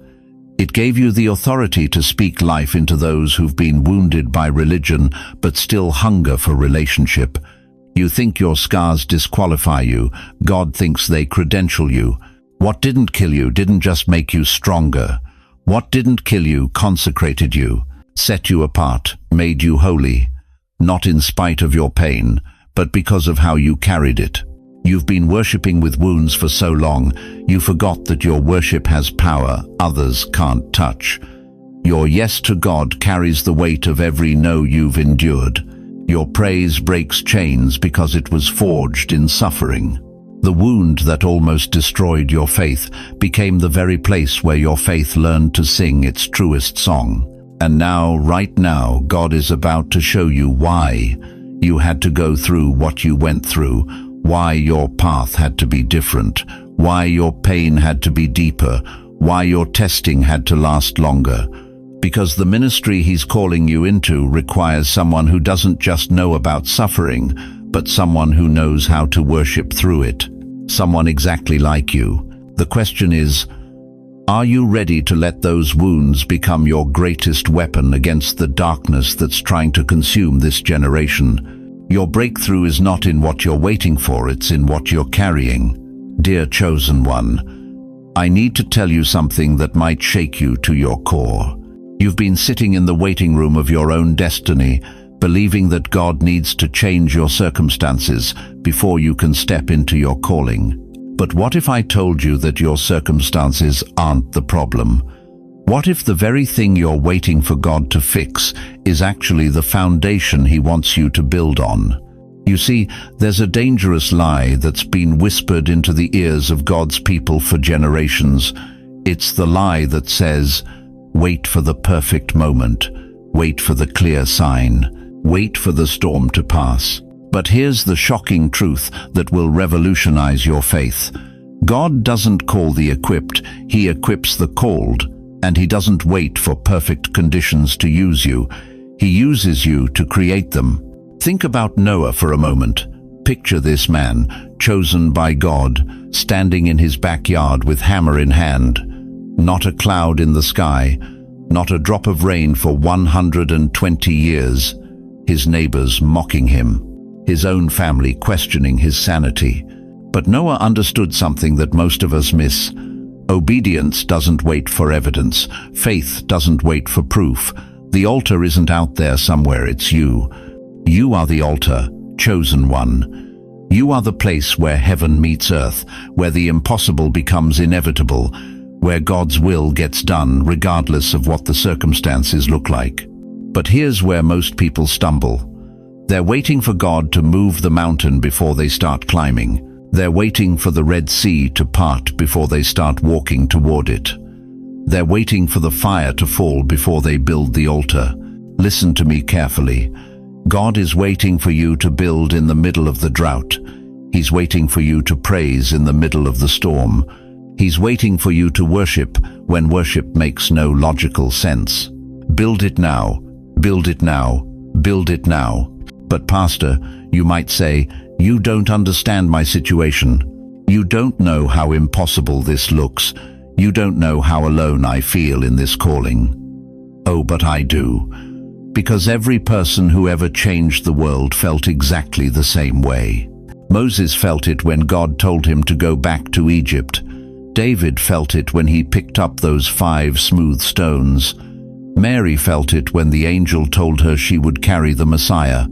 it gave you the authority to speak life into those who've been wounded by religion but still hunger for relationship. You think your scars disqualify you. God thinks they credential you. What didn't kill you didn't just make you stronger. What didn't kill you consecrated you, set you apart, made you holy, not in spite of your pain, but because of how you carried it. You've been worshipping with wounds for so long, you forgot that your worship has power others can't touch. Your yes to God carries the weight of every no you've endured. Your praise breaks chains because it was forged in suffering. The wound that almost destroyed your faith became the very place where your faith learned to sing its truest song. And now, right now, God is about to show you why you had to go through what you went through, why your path had to be different, why your pain had to be deeper, why your testing had to last longer. Because the ministry He's calling you into requires someone who doesn't just know about suffering, but someone who knows how to worship through it. Someone exactly like you. The question is, are you ready to let those wounds become your greatest weapon against the darkness that's trying to consume this generation? Your breakthrough is not in what you're waiting for, it's in what you're carrying. Dear chosen one, I need to tell you something that might shake you to your core. You've been sitting in the waiting room of your own destiny, believing that God needs to change your circumstances before you can step into your calling. But what if I told you that your circumstances aren't the problem? What if the very thing you're waiting for God to fix is actually the foundation He wants you to build on? You see, there's a dangerous lie that's been whispered into the ears of God's people for generations. It's the lie that says, wait for the perfect moment, wait for the clear sign, wait for the storm to pass. But here's the shocking truth that will revolutionize your faith. God doesn't call the equipped, He equips the called, and He doesn't wait for perfect conditions to use you. He uses you to create them. Think about Noah for a moment. Picture this man, chosen by God, standing in his backyard with hammer in hand. Not a cloud in the sky, not a drop of rain for 120 years. His neighbors mocking him, his own family questioning his sanity. But Noah understood something that most of us miss. Obedience doesn't wait for evidence. Faith doesn't wait for proof. The altar isn't out there somewhere, it's you. You are the altar, chosen one. You are the place where heaven meets earth, where the impossible becomes inevitable, where God's will gets done regardless of what the circumstances look like. But here's where most people stumble. They're waiting for God to move the mountain before they start climbing. They're waiting for the Red Sea to part before they start walking toward it. They're waiting for the fire to fall before they build the altar. Listen to me carefully. God is waiting for you to build in the middle of the drought. He's waiting for you to praise in the middle of the storm. He's waiting for you to worship when worship makes no logical sense. Build it now, build it now, build it now. But Pastor, you might say, you don't understand my situation. You don't know how impossible this looks. You don't know how alone I feel in this calling. Oh, but I do. Because every person who ever changed the world felt exactly the same way. Moses felt it when God told him to go back to Egypt. David felt it when he picked up those 5 smooth stones. Mary felt it when the angel told her she would carry the Messiah.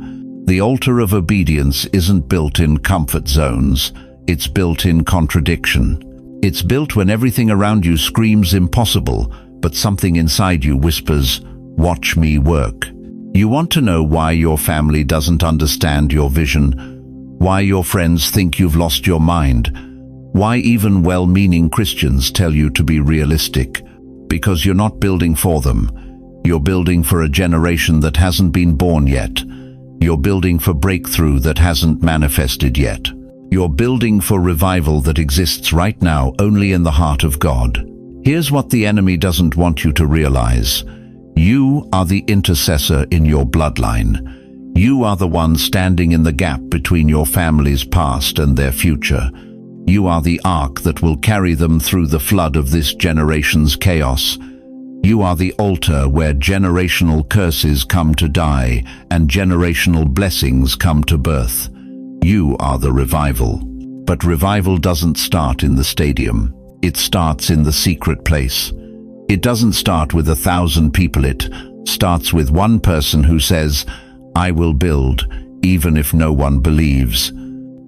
The altar of obedience isn't built in comfort zones. It's built in contradiction. It's built when everything around you screams impossible, but something inside you whispers, "Watch me work." You want to know why your family doesn't understand your vision, why your friends think you've lost your mind, why even well-meaning Christians tell you to be realistic. Because you're not building for them. You're building for a generation that hasn't been born yet. You're building for breakthrough that hasn't manifested yet. You're building for revival that exists right now only in the heart of God. Here's what the enemy doesn't want you to realize. You are the intercessor in your bloodline. You are the one standing in the gap between your family's past and their future. You are the ark that will carry them through the flood of this generation's chaos. You are the altar where generational curses come to die and generational blessings come to birth. You are the revival. But revival doesn't start in the stadium. It starts in the secret place. It doesn't start with 1,000 people. It starts with one person who says, "I will build, even if no one believes."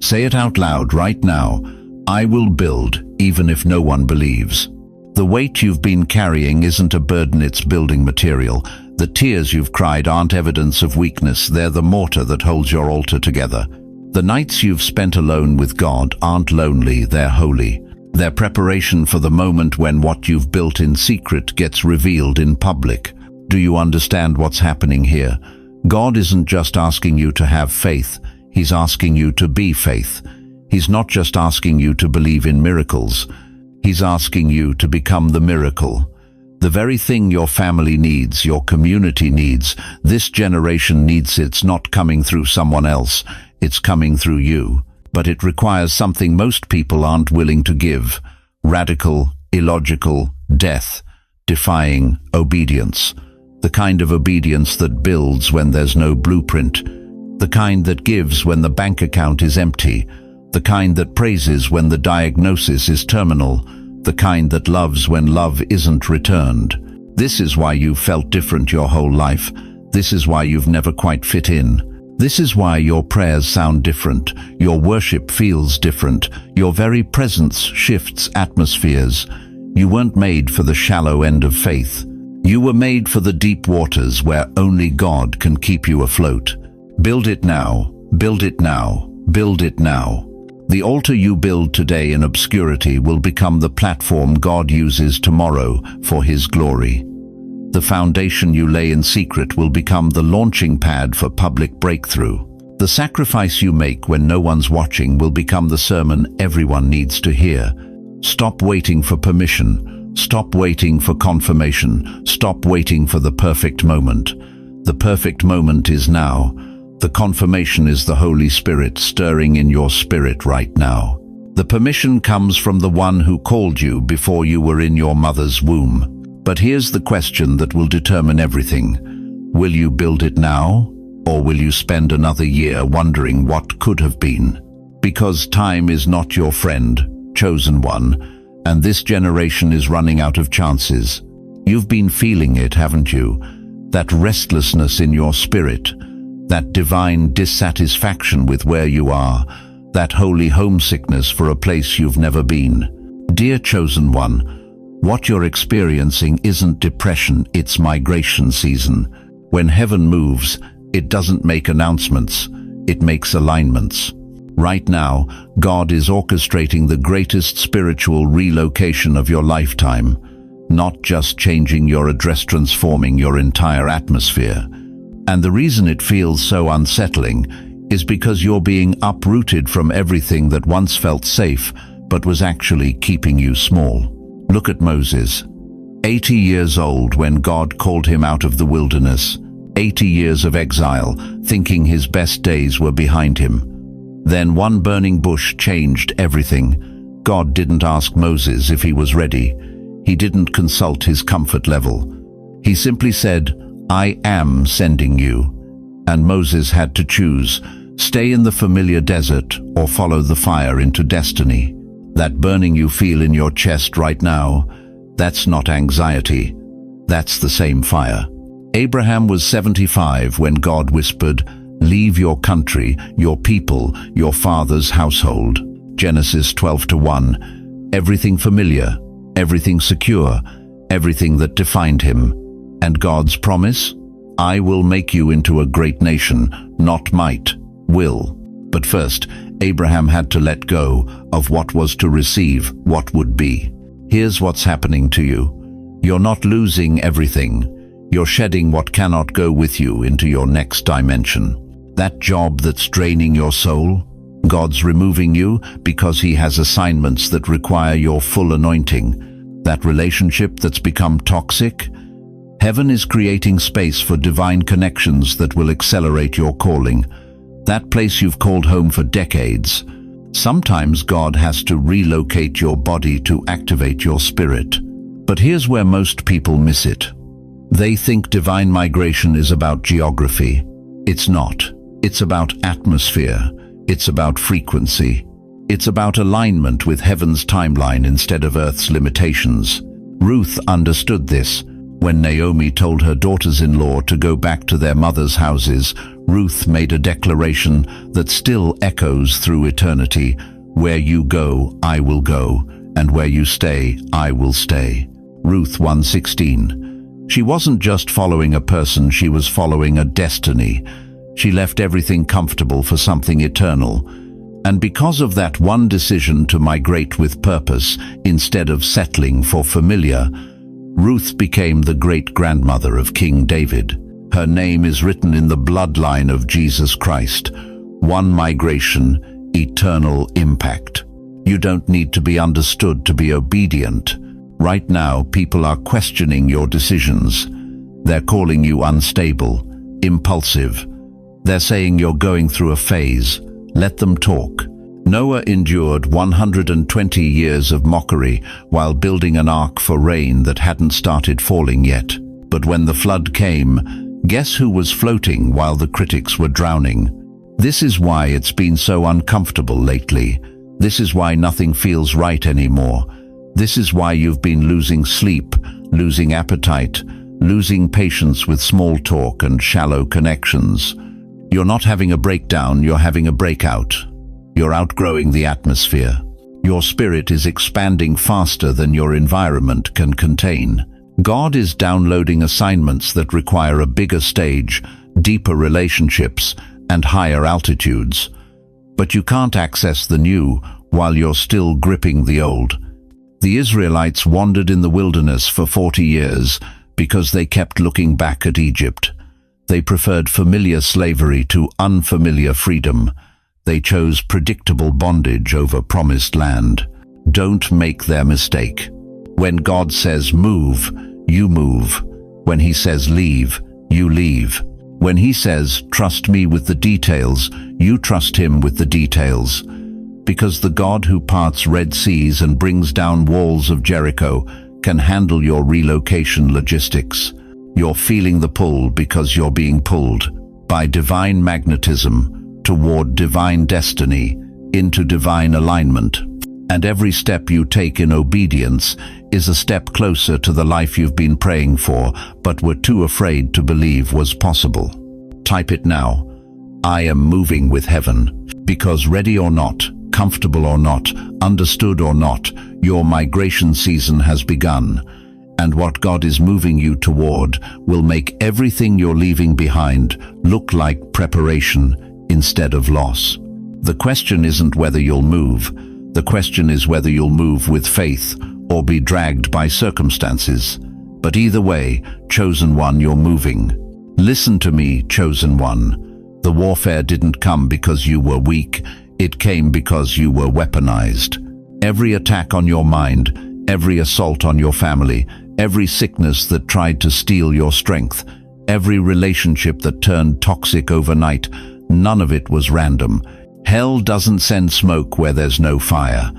Say it out loud right now. I will build, even if no one believes. The weight you've been carrying isn't a burden, it's building material. The tears you've cried aren't evidence of weakness, they're the mortar that holds your altar together. The nights you've spent alone with God aren't lonely, they're holy. They're preparation for the moment when what you've built in secret gets revealed in public. Do you understand what's happening here? God isn't just asking you to have faith, He's asking you to be faith. He's not just asking you to believe in miracles. He's asking you to become the miracle. The very thing your family needs, your community needs, this generation needs. It's not coming through someone else, it's coming through you. But it requires something most people aren't willing to give: radical, illogical, death-defying obedience. The kind of obedience that builds when there's no blueprint. The kind that gives when the bank account is empty. The kind that praises when the diagnosis is terminal. The kind that loves when love isn't returned. This is why you've felt different your whole life. This is why you've never quite fit in. This is why your prayers sound different, your worship feels different, your very presence shifts atmospheres. You weren't made for the shallow end of faith. You were made for the deep waters where only God can keep you afloat. Build it now, build it now, build it now. The altar you build today in obscurity will become the platform God uses tomorrow for His glory. The foundation you lay in secret will become the launching pad for public breakthrough. The sacrifice you make when no one's watching will become the sermon everyone needs to hear. Stop waiting for permission. Stop waiting for confirmation. Stop waiting for the perfect moment. The perfect moment is now. The confirmation is the Holy Spirit stirring in your spirit right now. The permission comes from the one who called you before you were in your mother's womb. But here's the question that will determine everything. Will you build it now, or will you spend another year wondering what could have been? Because time is not your friend, chosen one, and this generation is running out of chances. You've been feeling it, haven't you? that restlessness in your spirit, that divine dissatisfaction with where you are, that holy homesickness for a place you've never been. Dear chosen one, what you're experiencing isn't depression, it's migration season. When heaven moves, it doesn't make announcements, it makes alignments. Right now, God is orchestrating the greatest spiritual relocation of your lifetime, not just changing your address, transforming your entire atmosphere. And the reason it feels so unsettling is because you're being uprooted from everything that once felt safe but was actually keeping you small. Look at Moses, 80 years old when God called him out of the wilderness, 80 years of exile, thinking his best days were behind him. Then one burning bush changed everything. God didn't ask Moses if he was ready. He didn't consult his comfort level. He simply said, "I am sending you." And Moses had to choose, stay in the familiar desert or follow the fire into destiny. That burning you feel in your chest right now, that's not anxiety. That's the same fire. Abraham was 75 when God whispered, "Leave your country, your people, your father's household." Genesis 12:1. Everything familiar, everything secure, everything that defined him. And God's promise? "I will make you into a great nation, not might, will." But first, Abraham had to let go of what was to receive what would be. Here's what's happening to you. You're not losing everything. You're shedding what cannot go with you into your next dimension. That job that's draining your soul, God's removing you because He has assignments that require your full anointing. That relationship that's become toxic, Heaven is creating space for divine connections that will accelerate your calling. That place you've called home for decades. Sometimes God has to relocate your body to activate your spirit. But here's where most people miss it. They think divine migration is about geography. It's not. It's about atmosphere. It's about frequency. It's about alignment with heaven's timeline instead of earth's limitations. Ruth understood this. When Naomi told her daughters-in-law to go back to their mother's houses, Ruth made a declaration that still echoes through eternity. "Where you go, I will go, and where you stay, I will stay." Ruth 1:16. She wasn't just following a person, she was following a destiny. She left everything comfortable for something eternal. And because of that one decision to migrate with purpose instead of settling for familiar, Ruth became the great-grandmother of King David. Her name is written in the bloodline of Jesus Christ. One migration, eternal impact. You don't need to be understood to be obedient. Right now, people are questioning your decisions. They're calling you unstable, impulsive. They're saying you're going through a phase. Let them talk. Noah endured 120 years of mockery while building an ark for rain that hadn't started falling yet. But when the flood came, guess who was floating while the critics were drowning? This is why it's been so uncomfortable lately. This is why nothing feels right anymore. This is why you've been losing sleep, losing appetite, losing patience with small talk and shallow connections. You're not having a breakdown, you're having a breakout. You're outgrowing the atmosphere. Your spirit is expanding faster than your environment can contain. God is downloading assignments that require a bigger stage, deeper relationships, and higher altitudes. But you can't access the new while you're still gripping the old. The Israelites wandered in the wilderness for 40 years because they kept looking back at Egypt. They preferred familiar slavery to unfamiliar freedom. They chose predictable bondage over promised land. Don't make their mistake. When God says move, you move. When He says leave, you leave. When He says trust me with the details, you trust Him with the details. Because the God who parts Red Seas and brings down walls of Jericho can handle your relocation logistics. You're feeling the pull because you're being pulled by divine magnetism toward divine destiny, into divine alignment. And every step you take in obedience is a step closer to the life you've been praying for, but were too afraid to believe was possible. Type it now. I am moving with heaven, because ready or not, comfortable or not, understood or not, your migration season has begun, and what God is moving you toward will make everything you're leaving behind look like preparation instead of loss. The question isn't whether you'll move. The question is whether you'll move with faith or be dragged by circumstances. But either way, chosen one, you're moving. Listen to me, chosen one. The warfare didn't come because you were weak. It came because you were weaponized. Every attack on your mind, every assault on your family, every sickness that tried to steal your strength, every relationship that turned toxic overnight, none of it was random. Hell doesn't send smoke where there's no fire.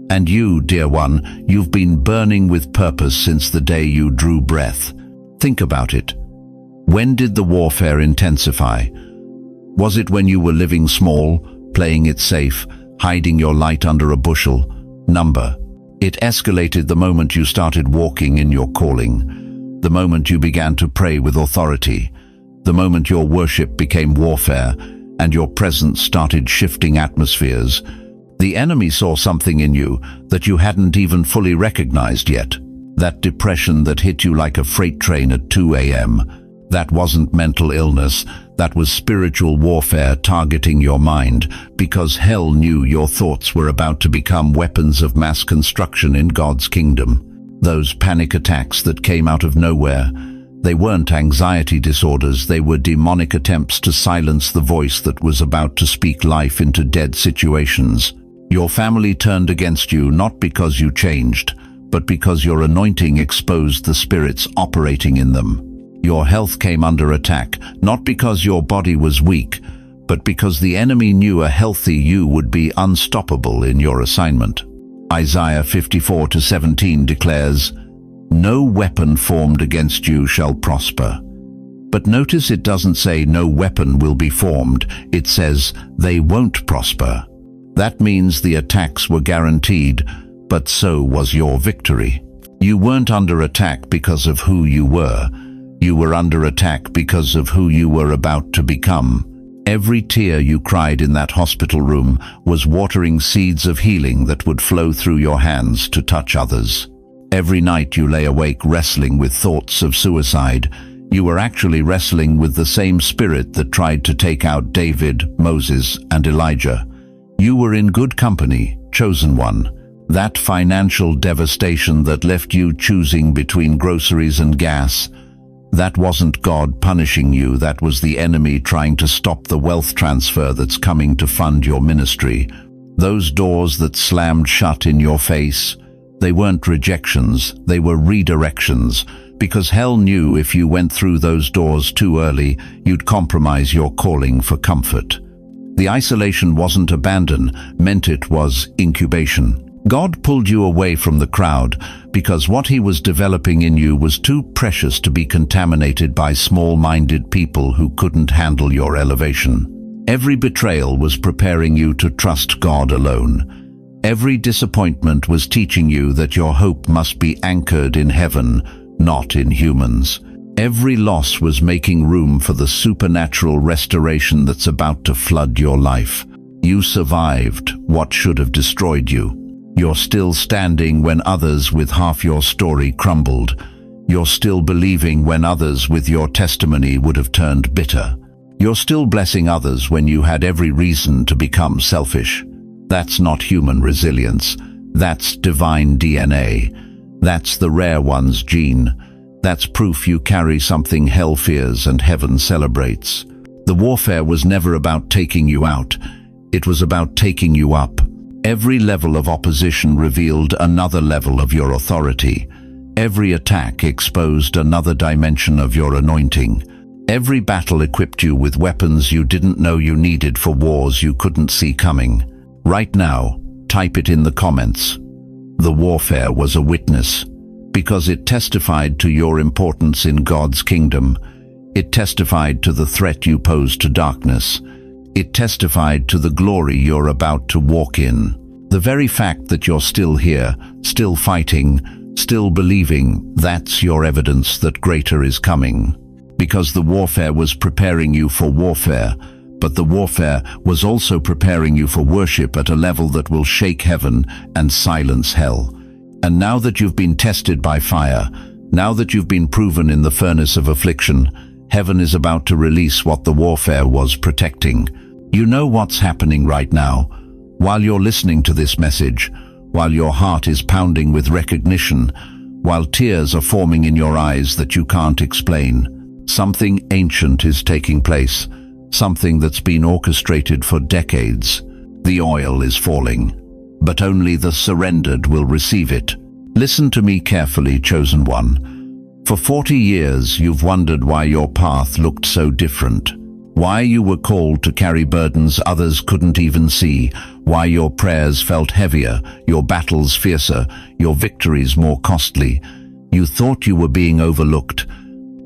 And you, dear one, you've been burning with purpose since the day you drew breath. Think about it. When did the warfare intensify? Was it when you were living small, playing it safe, hiding your light under a bushel? Number. It escalated the moment you started walking in your calling, the moment you began to pray with authority, the moment your worship became warfare, and your presence started shifting atmospheres. The enemy saw something in you that you hadn't even fully recognized yet. That depression that hit you like a freight train at 2 a.m., that wasn't mental illness, that was spiritual warfare targeting your mind, because hell knew your thoughts were about to become weapons of mass construction in God's kingdom. Those panic attacks that came out of nowhere, they weren't anxiety disorders, they were demonic attempts to silence the voice that was about to speak life into dead situations. Your family turned against you not because you changed, but because your anointing exposed the spirits operating in them. Your health came under attack, not because your body was weak, but because the enemy knew a healthy you would be unstoppable in your assignment. Isaiah 54:17 declares, "No weapon formed against you shall prosper." But notice it doesn't say no weapon will be formed, it says they won't prosper. That means the attacks were guaranteed, but so was your victory. You weren't under attack because of who you were. You were under attack because of who you were about to become. Every tear you cried in that hospital room was watering seeds of healing that would flow through your hands to touch others. Every night you lay awake wrestling with thoughts of suicide, you were actually wrestling with the same spirit that tried to take out David, Moses, and Elijah. You were in good company, chosen one. That financial devastation that left you choosing between groceries and gas, that wasn't God punishing you, that was the enemy trying to stop the wealth transfer that's coming to fund your ministry. Those doors that slammed shut in your face, they weren't rejections, they were redirections, because hell knew if you went through those doors too early, you'd compromise your calling for comfort. The isolation wasn't abandon, meant it was incubation. God pulled you away from the crowd because what he was developing in you was too precious to be contaminated by small-minded people who couldn't handle your elevation. Every betrayal was preparing you to trust God alone. Every disappointment was teaching you that your hope must be anchored in heaven, not in humans. Every loss was making room for the supernatural restoration that's about to flood your life. You survived what should have destroyed you. You're still standing when others with half your story crumbled. You're still believing when others with your testimony would have turned bitter. You're still blessing others when you had every reason to become selfish. That's not human resilience. That's divine DNA. That's the rare one's gene. That's proof you carry something hell fears and heaven celebrates. The warfare was never about taking you out. It was about taking you up. Every level of opposition revealed another level of your authority. Every attack exposed another dimension of your anointing. Every battle equipped you with weapons you didn't know you needed for wars you couldn't see coming. Right now, type it in the comments. The warfare was a witness, because it testified to your importance in God's kingdom. It testified to the threat you posed to darkness. It testified to the glory you're about to walk in. The very fact that you're still here, still fighting, still believing that's your evidence that greater is coming. Because the warfare was preparing you for warfare, but the warfare was also preparing you for worship at a level that will shake heaven and silence hell. And now that you've been tested by fire, now that you've been proven in the furnace of affliction, heaven is about to release what the warfare was protecting. You know what's happening right now. While you're listening to this message, while your heart is pounding with recognition, while tears are forming in your eyes that you can't explain, something ancient is taking place, something that's been orchestrated for decades. The oil is falling, but only the surrendered will receive it. Listen to me carefully, chosen one. For 40 years, you've wondered why your path looked so different, why you were called to carry burdens others couldn't even see, why your prayers felt heavier, your battles fiercer, your victories more costly. You thought you were being overlooked.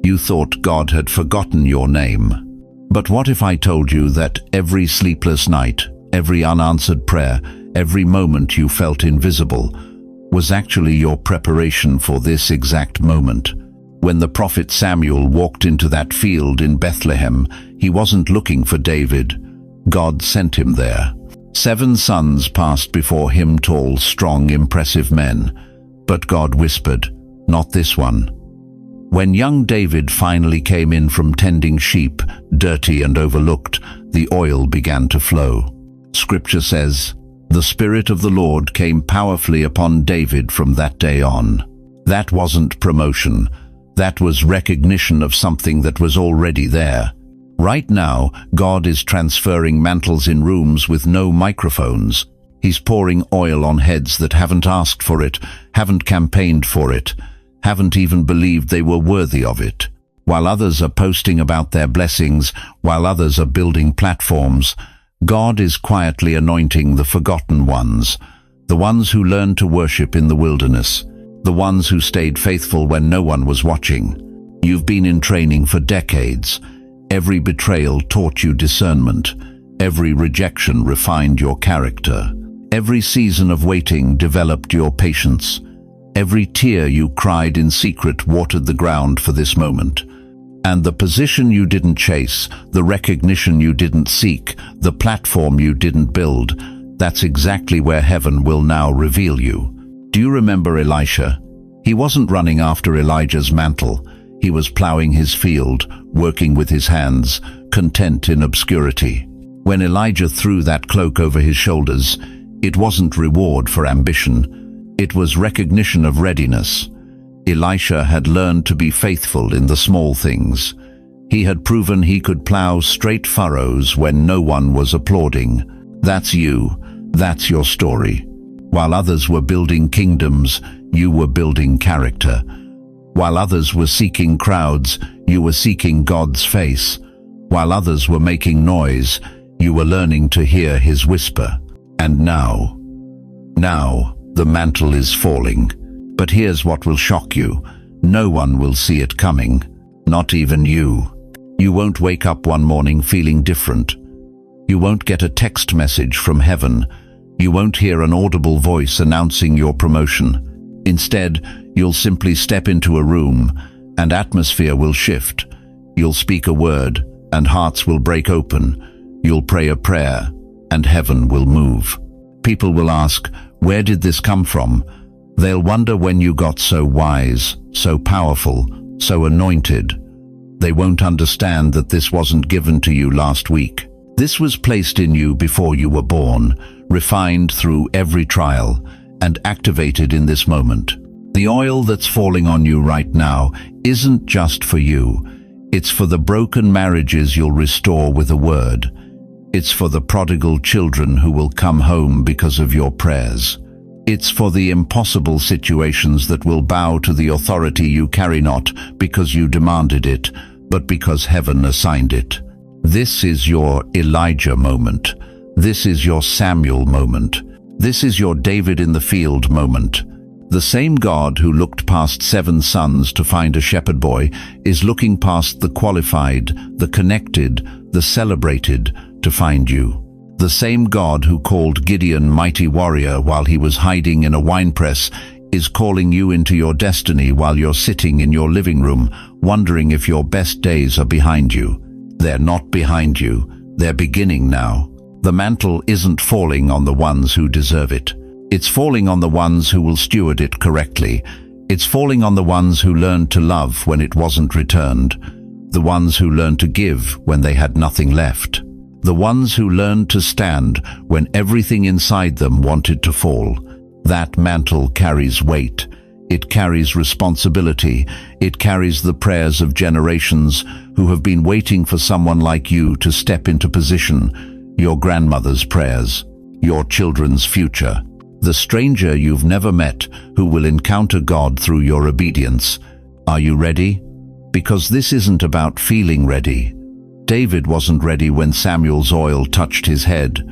You thought God had forgotten your name. But what if I told you that every sleepless night, every unanswered prayer, every moment you felt invisible, was actually your preparation for this exact moment? When the prophet Samuel walked into that field in Bethlehem, he wasn't looking for David. God sent him there. 7 sons passed before him, tall, strong, impressive men. But God whispered, "Not this one." When young David finally came in from tending sheep, dirty and overlooked, the oil began to flow. Scripture says, "The Spirit of the Lord came powerfully upon David from that day on." That wasn't promotion. That was recognition of something that was already there. Right now, God is transferring mantles in rooms with no microphones. He's pouring oil on heads that haven't asked for it, haven't campaigned for it, haven't even believed they were worthy of it. While others are posting about their blessings, while others are building platforms, God is quietly anointing the forgotten ones, the ones who learned to worship in the wilderness, the ones who stayed faithful when no one was watching. You've been in training for decades. Every betrayal taught you discernment. Every rejection refined your character. Every season of waiting developed your patience. Every tear you cried in secret watered the ground for this moment. And the position you didn't chase, the recognition you didn't seek, the platform you didn't build, that's exactly where heaven will now reveal you. Do you remember Elisha? He wasn't running after Elijah's mantle. He was plowing his field, working with his hands, content in obscurity. When Elijah threw that cloak over his shoulders, it wasn't reward for ambition. It was recognition of readiness. Elisha had learned to be faithful in the small things. He had proven he could plow straight furrows when no one was applauding. That's you. That's your story. While others were building kingdoms, you were building character. While others were seeking crowds, you were seeking God's face. While others were making noise, you were learning to hear his whisper. And now, the mantle is falling. But here's what will shock you. No one will see it coming. Not even you. You won't wake up one morning feeling different. You won't get a text message from heaven. You won't hear an audible voice announcing your promotion. Instead, you'll simply step into a room, and atmosphere will shift. You'll speak a word, and hearts will break open. You'll pray a prayer, and heaven will move. People will ask, where did this come from? They'll wonder when you got so wise, so powerful, so anointed. They won't understand that this wasn't given to you last week. This was placed in you before you were born, refined through every trial, and activated in this moment. The oil that's falling on you right now isn't just for you. It's for the broken marriages you'll restore with a word. It's for the prodigal children who will come home because of your prayers. It's for the impossible situations that will bow to the authority you carry, not because you demanded it, but because heaven assigned it. This is your Elijah moment. This is your Samuel moment. This is your David in the field moment. The same God who looked past 7 sons to find a shepherd boy is looking past the qualified, the connected, the celebrated to find you. The same God who called Gideon mighty warrior while he was hiding in a winepress is calling you into your destiny while you're sitting in your living room, wondering if your best days are behind you. They're not behind you. They're beginning now. The mantle isn't falling on the ones who deserve it. It's falling on the ones who will steward it correctly. It's falling on the ones who learned to love when it wasn't returned. The ones who learned to give when they had nothing left. The ones who learned to stand when everything inside them wanted to fall. That mantle carries weight. It carries responsibility. It carries the prayers of generations who have been waiting for someone like you to step into position. Your grandmother's prayers. Your children's future. The stranger you've never met who will encounter God through your obedience. Are you ready? Because this isn't about feeling ready. David wasn't ready when Samuel's oil touched his head.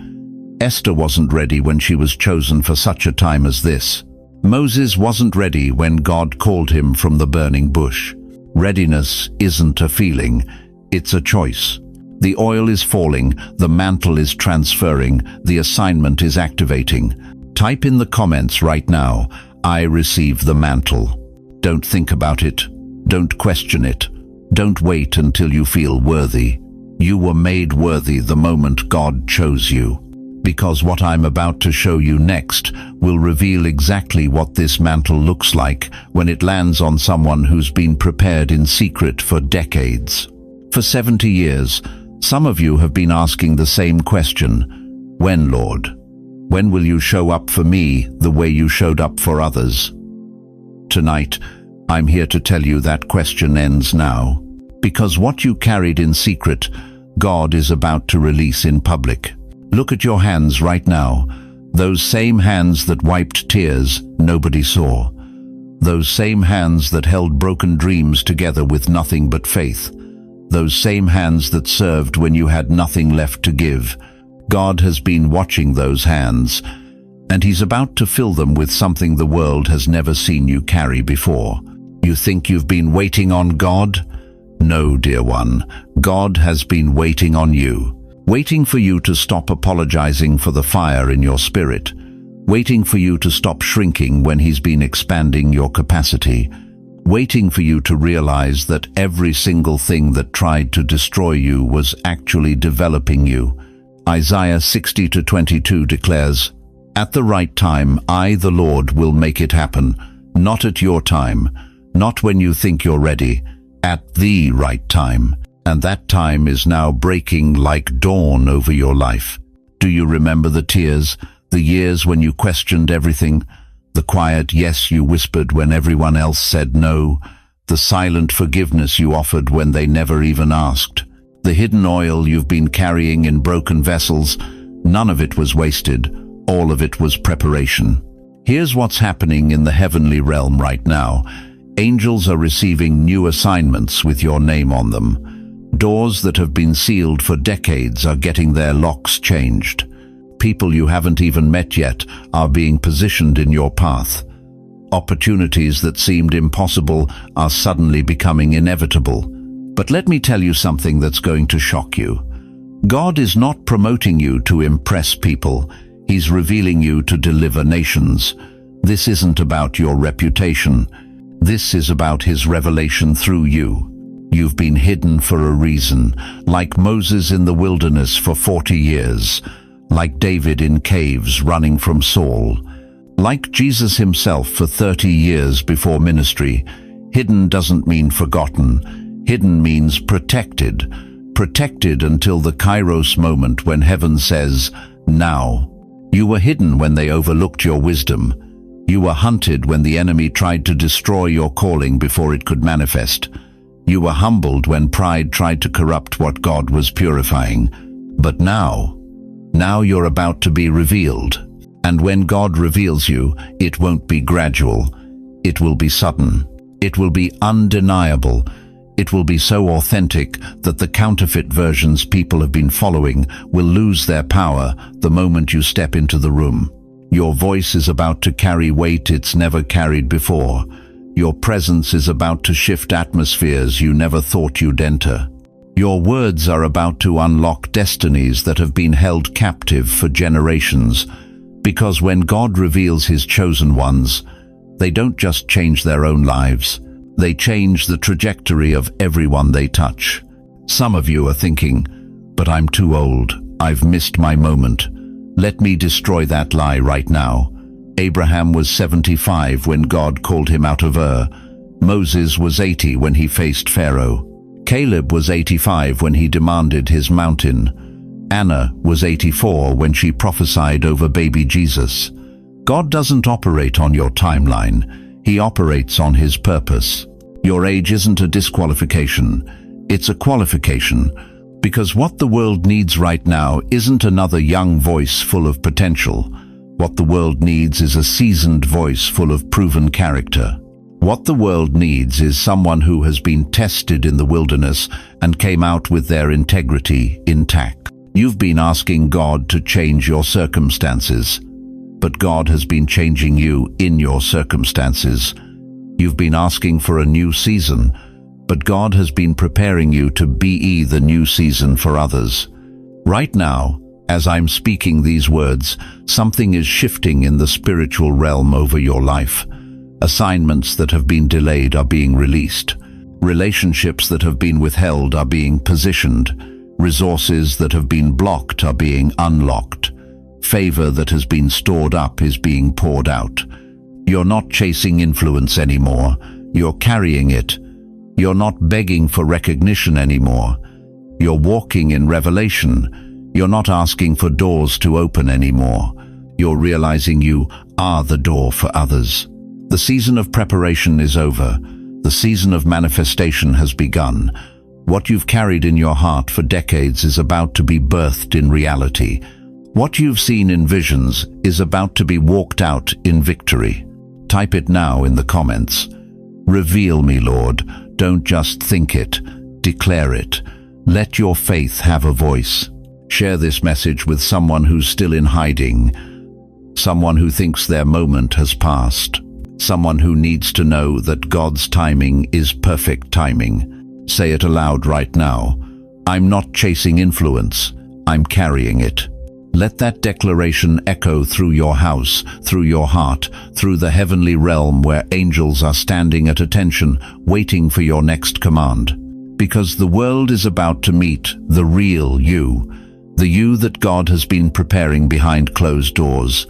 Esther wasn't ready when she was chosen for such a time as this. Moses wasn't ready when God called him from the burning bush. Readiness isn't a feeling, it's a choice. The oil is falling, the mantle is transferring, the assignment is activating. Type in the comments right now, I receive the mantle. Don't think about it. Don't question it. Don't wait until you feel worthy. You were made worthy the moment God chose you. Because what I'm about to show you next will reveal exactly what this mantle looks like when it lands on someone who's been prepared in secret for decades. For 70 years, some of you have been asking the same question. When, Lord? When will you show up for me the way you showed up for others? Tonight, I'm here to tell you that question ends now. Because what you carried in secret, God is about to release in public. Look at your hands right now. Those same hands that wiped tears nobody saw. Those same hands that held broken dreams together with nothing but faith. Those same hands that served when you had nothing left to give. God has been watching those hands, and He's about to fill them with something the world has never seen you carry before. You think you've been waiting on God? No, dear one. God has been waiting on you. Waiting for you to stop apologizing for the fire in your spirit. Waiting for you to stop shrinking when He's been expanding your capacity. Waiting for you to realize that every single thing that tried to destroy you was actually developing you. Isaiah 60:22 declares, "At the right time, I, the Lord, will make it happen. Not at your time, not when you think you're ready, at the right time." And that time is now breaking like dawn over your life. Do you remember the tears, the years when you questioned everything? The quiet yes you whispered when everyone else said no? The silent forgiveness you offered when they never even asked? The hidden oil you've been carrying in broken vessels? None of it was wasted. All of it was preparation. Here's what's happening in the heavenly realm right now. Angels are receiving new assignments with your name on them. Doors that have been sealed for decades are getting their locks changed. People you haven't even met yet are being positioned in your path. Opportunities that seemed impossible are suddenly becoming inevitable. But let me tell you something that's going to shock you. God is not promoting you to impress people. He's revealing you to deliver nations. This isn't about your reputation. This is about His revelation through you. You've been hidden for a reason, like Moses in the wilderness for 40 years, like David in caves running from Saul, like Jesus Himself for 30 years before ministry. Hidden doesn't mean forgotten. Hidden means protected. Protected until the Kairos moment when heaven says, now. You were hidden when they overlooked your wisdom. You were hunted when the enemy tried to destroy your calling before it could manifest. You were humbled when pride tried to corrupt what God was purifying. But now you're about to be revealed. And when God reveals you, it won't be gradual. It will be sudden. It will be undeniable. It will be so authentic that the counterfeit versions people have been following will lose their power the moment you step into the room. Your voice is about to carry weight it's never carried before. Your presence is about to shift atmospheres you never thought you'd enter. Your words are about to unlock destinies that have been held captive for generations. Because when God reveals His chosen ones, They don't just change their own lives, they change the trajectory of everyone they touch. Some of you are thinking, "But I'm too old, I've missed my moment." Let me destroy that lie right now. Abraham was 75 when God called him out of Ur. Moses was 80 when he faced Pharaoh. Caleb was 85 when he demanded his mountain. Anna was 84 when she prophesied over baby Jesus. God doesn't operate on your timeline. He operates on his purpose. Your age isn't a disqualification. It's a qualification. Because what the world needs right now isn't another young voice full of potential. What the world needs is a seasoned voice full of proven character. What the world needs is someone who has been tested in the wilderness and came out with their integrity intact. You've been asking God to change your circumstances, but God has been changing you in your circumstances. You've been asking for a new season, but God has been preparing you to be the new season for others. Right now, as I'm speaking these words, something is shifting in the spiritual realm over your life. Assignments that have been delayed are being released. Relationships that have been withheld are being positioned. Resources that have been blocked are being unlocked. Favor that has been stored up is being poured out. You're not chasing influence anymore. You're carrying it. You're not begging for recognition anymore. You're walking in revelation. You're not asking for doors to open anymore. You're realizing you are the door for others. The season of preparation is over. The season of manifestation has begun. What you've carried in your heart for decades is about to be birthed in reality. What you've seen in visions is about to be walked out in victory. Type it now in the comments. Reveal me, Lord. Don't just think it. Declare it. Let your faith have a voice. Share this message with someone who's still in hiding. Someone who thinks their moment has passed. Someone who needs to know that God's timing is perfect timing. Say it aloud right now. I'm not chasing influence. I'm carrying it. Let that declaration echo through your house, through your heart, through the heavenly realm where angels are standing at attention, waiting for your next command. Because the world is about to meet the real you, the you that God has been preparing behind closed doors,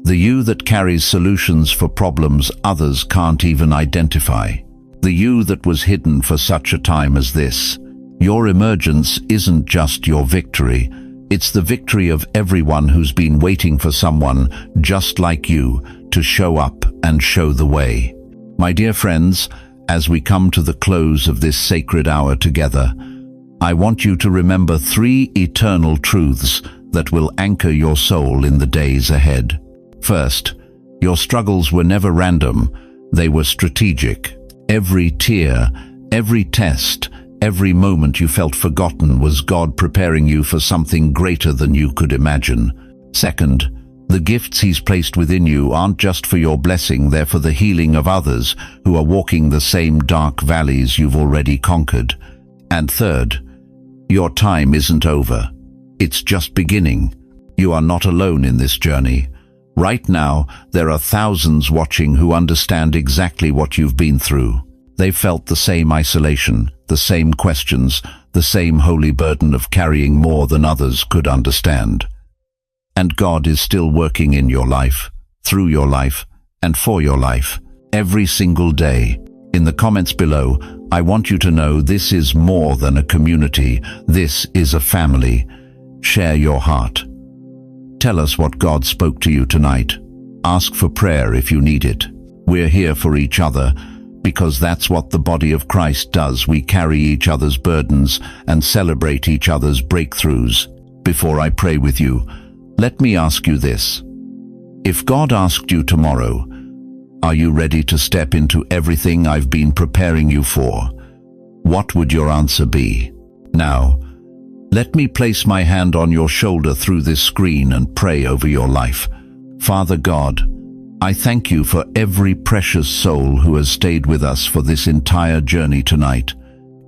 the you that carries solutions for problems others can't even identify, the you that was hidden for such a time as this. Your emergence isn't just your victory. It's the victory of everyone who's been waiting for someone just like you to show up and show the way. My dear friends, as we come to the close of this sacred hour together, I want you to remember 3 eternal truths that will anchor your soul in the days ahead. First, your struggles were never random, they were strategic. Every tear, every test, every moment you felt forgotten was God preparing you for something greater than you could imagine. Second, the gifts He's placed within you aren't just for your blessing, they're for the healing of others who are walking the same dark valleys you've already conquered. And third, your time isn't over. It's just beginning. You are not alone in this journey. Right now, there are thousands watching who understand exactly what you've been through. They've felt the same isolation, the same questions, the same holy burden of carrying more than others could understand. And God is still working in your life, through your life, and for your life, every single day. In the comments below, I want you to know this is more than a community. This is a family. Share your heart. Tell us what God spoke to you tonight. Ask for prayer if you need it. We're here for each other, because that's what the body of Christ does. We carry each other's burdens and celebrate each other's breakthroughs. Before I pray with you, let me ask you this. If God asked you tomorrow, are you ready to step into everything I've been preparing you for? What would your answer be? Now, let me place my hand on your shoulder through this screen and pray over your life. Father God, I thank you for every precious soul who has stayed with us for this entire journey tonight.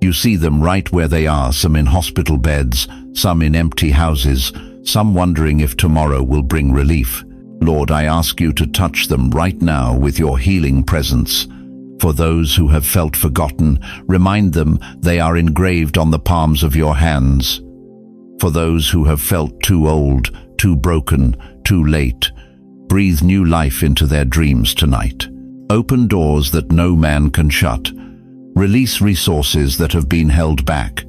You see them right where they are, some in hospital beds, some in empty houses, some wondering if tomorrow will bring relief. Lord, I ask you to touch them right now with your healing presence. For those who have felt forgotten, remind them they are engraved on the palms of your hands. For those who have felt too old, too broken, too late, breathe new life into their dreams tonight. Open doors that no man can shut. Release resources that have been held back.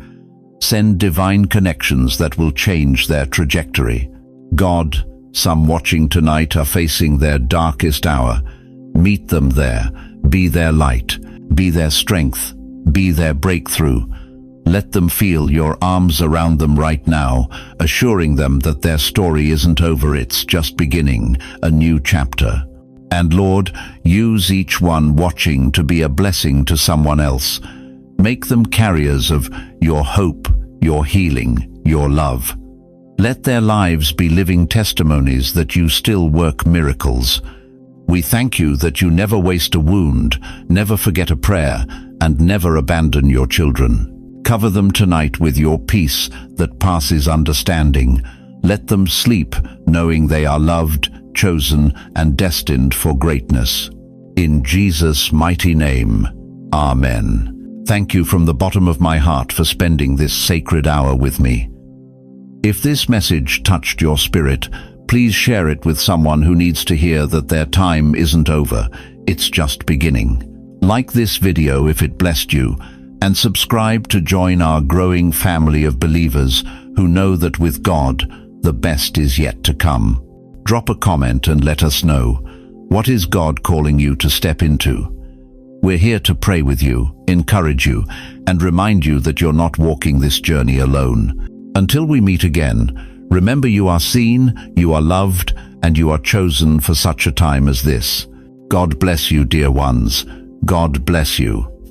Send divine connections that will change their trajectory. God, some watching tonight are facing their darkest hour. Meet them there. Be their light. Be their strength. Be their breakthrough. Let them feel your arms around them right now, assuring them that their story isn't over, it's just beginning, a new chapter. And Lord, use each one watching to be a blessing to someone else. Make them carriers of your hope, your healing, your love. Let their lives be living testimonies that you still work miracles. We thank you that you never waste a wound, never forget a prayer, and never abandon your children. Cover them tonight with your peace that passes understanding. Let them sleep knowing they are loved, chosen, and destined for greatness. In Jesus' mighty name, Amen. Thank you from the bottom of my heart for spending this sacred hour with me. If this message touched your spirit, please share it with someone who needs to hear that their time isn't over, it's just beginning. Like this video if it blessed you, and subscribe to join our growing family of believers who know that with God, the best is yet to come. Drop a comment and let us know, what is God calling you to step into? We're here to pray with you, encourage you, and remind you that you're not walking this journey alone. Until we meet again, remember you are seen, you are loved, and you are chosen for such a time as this. God bless you, dear ones. God bless you.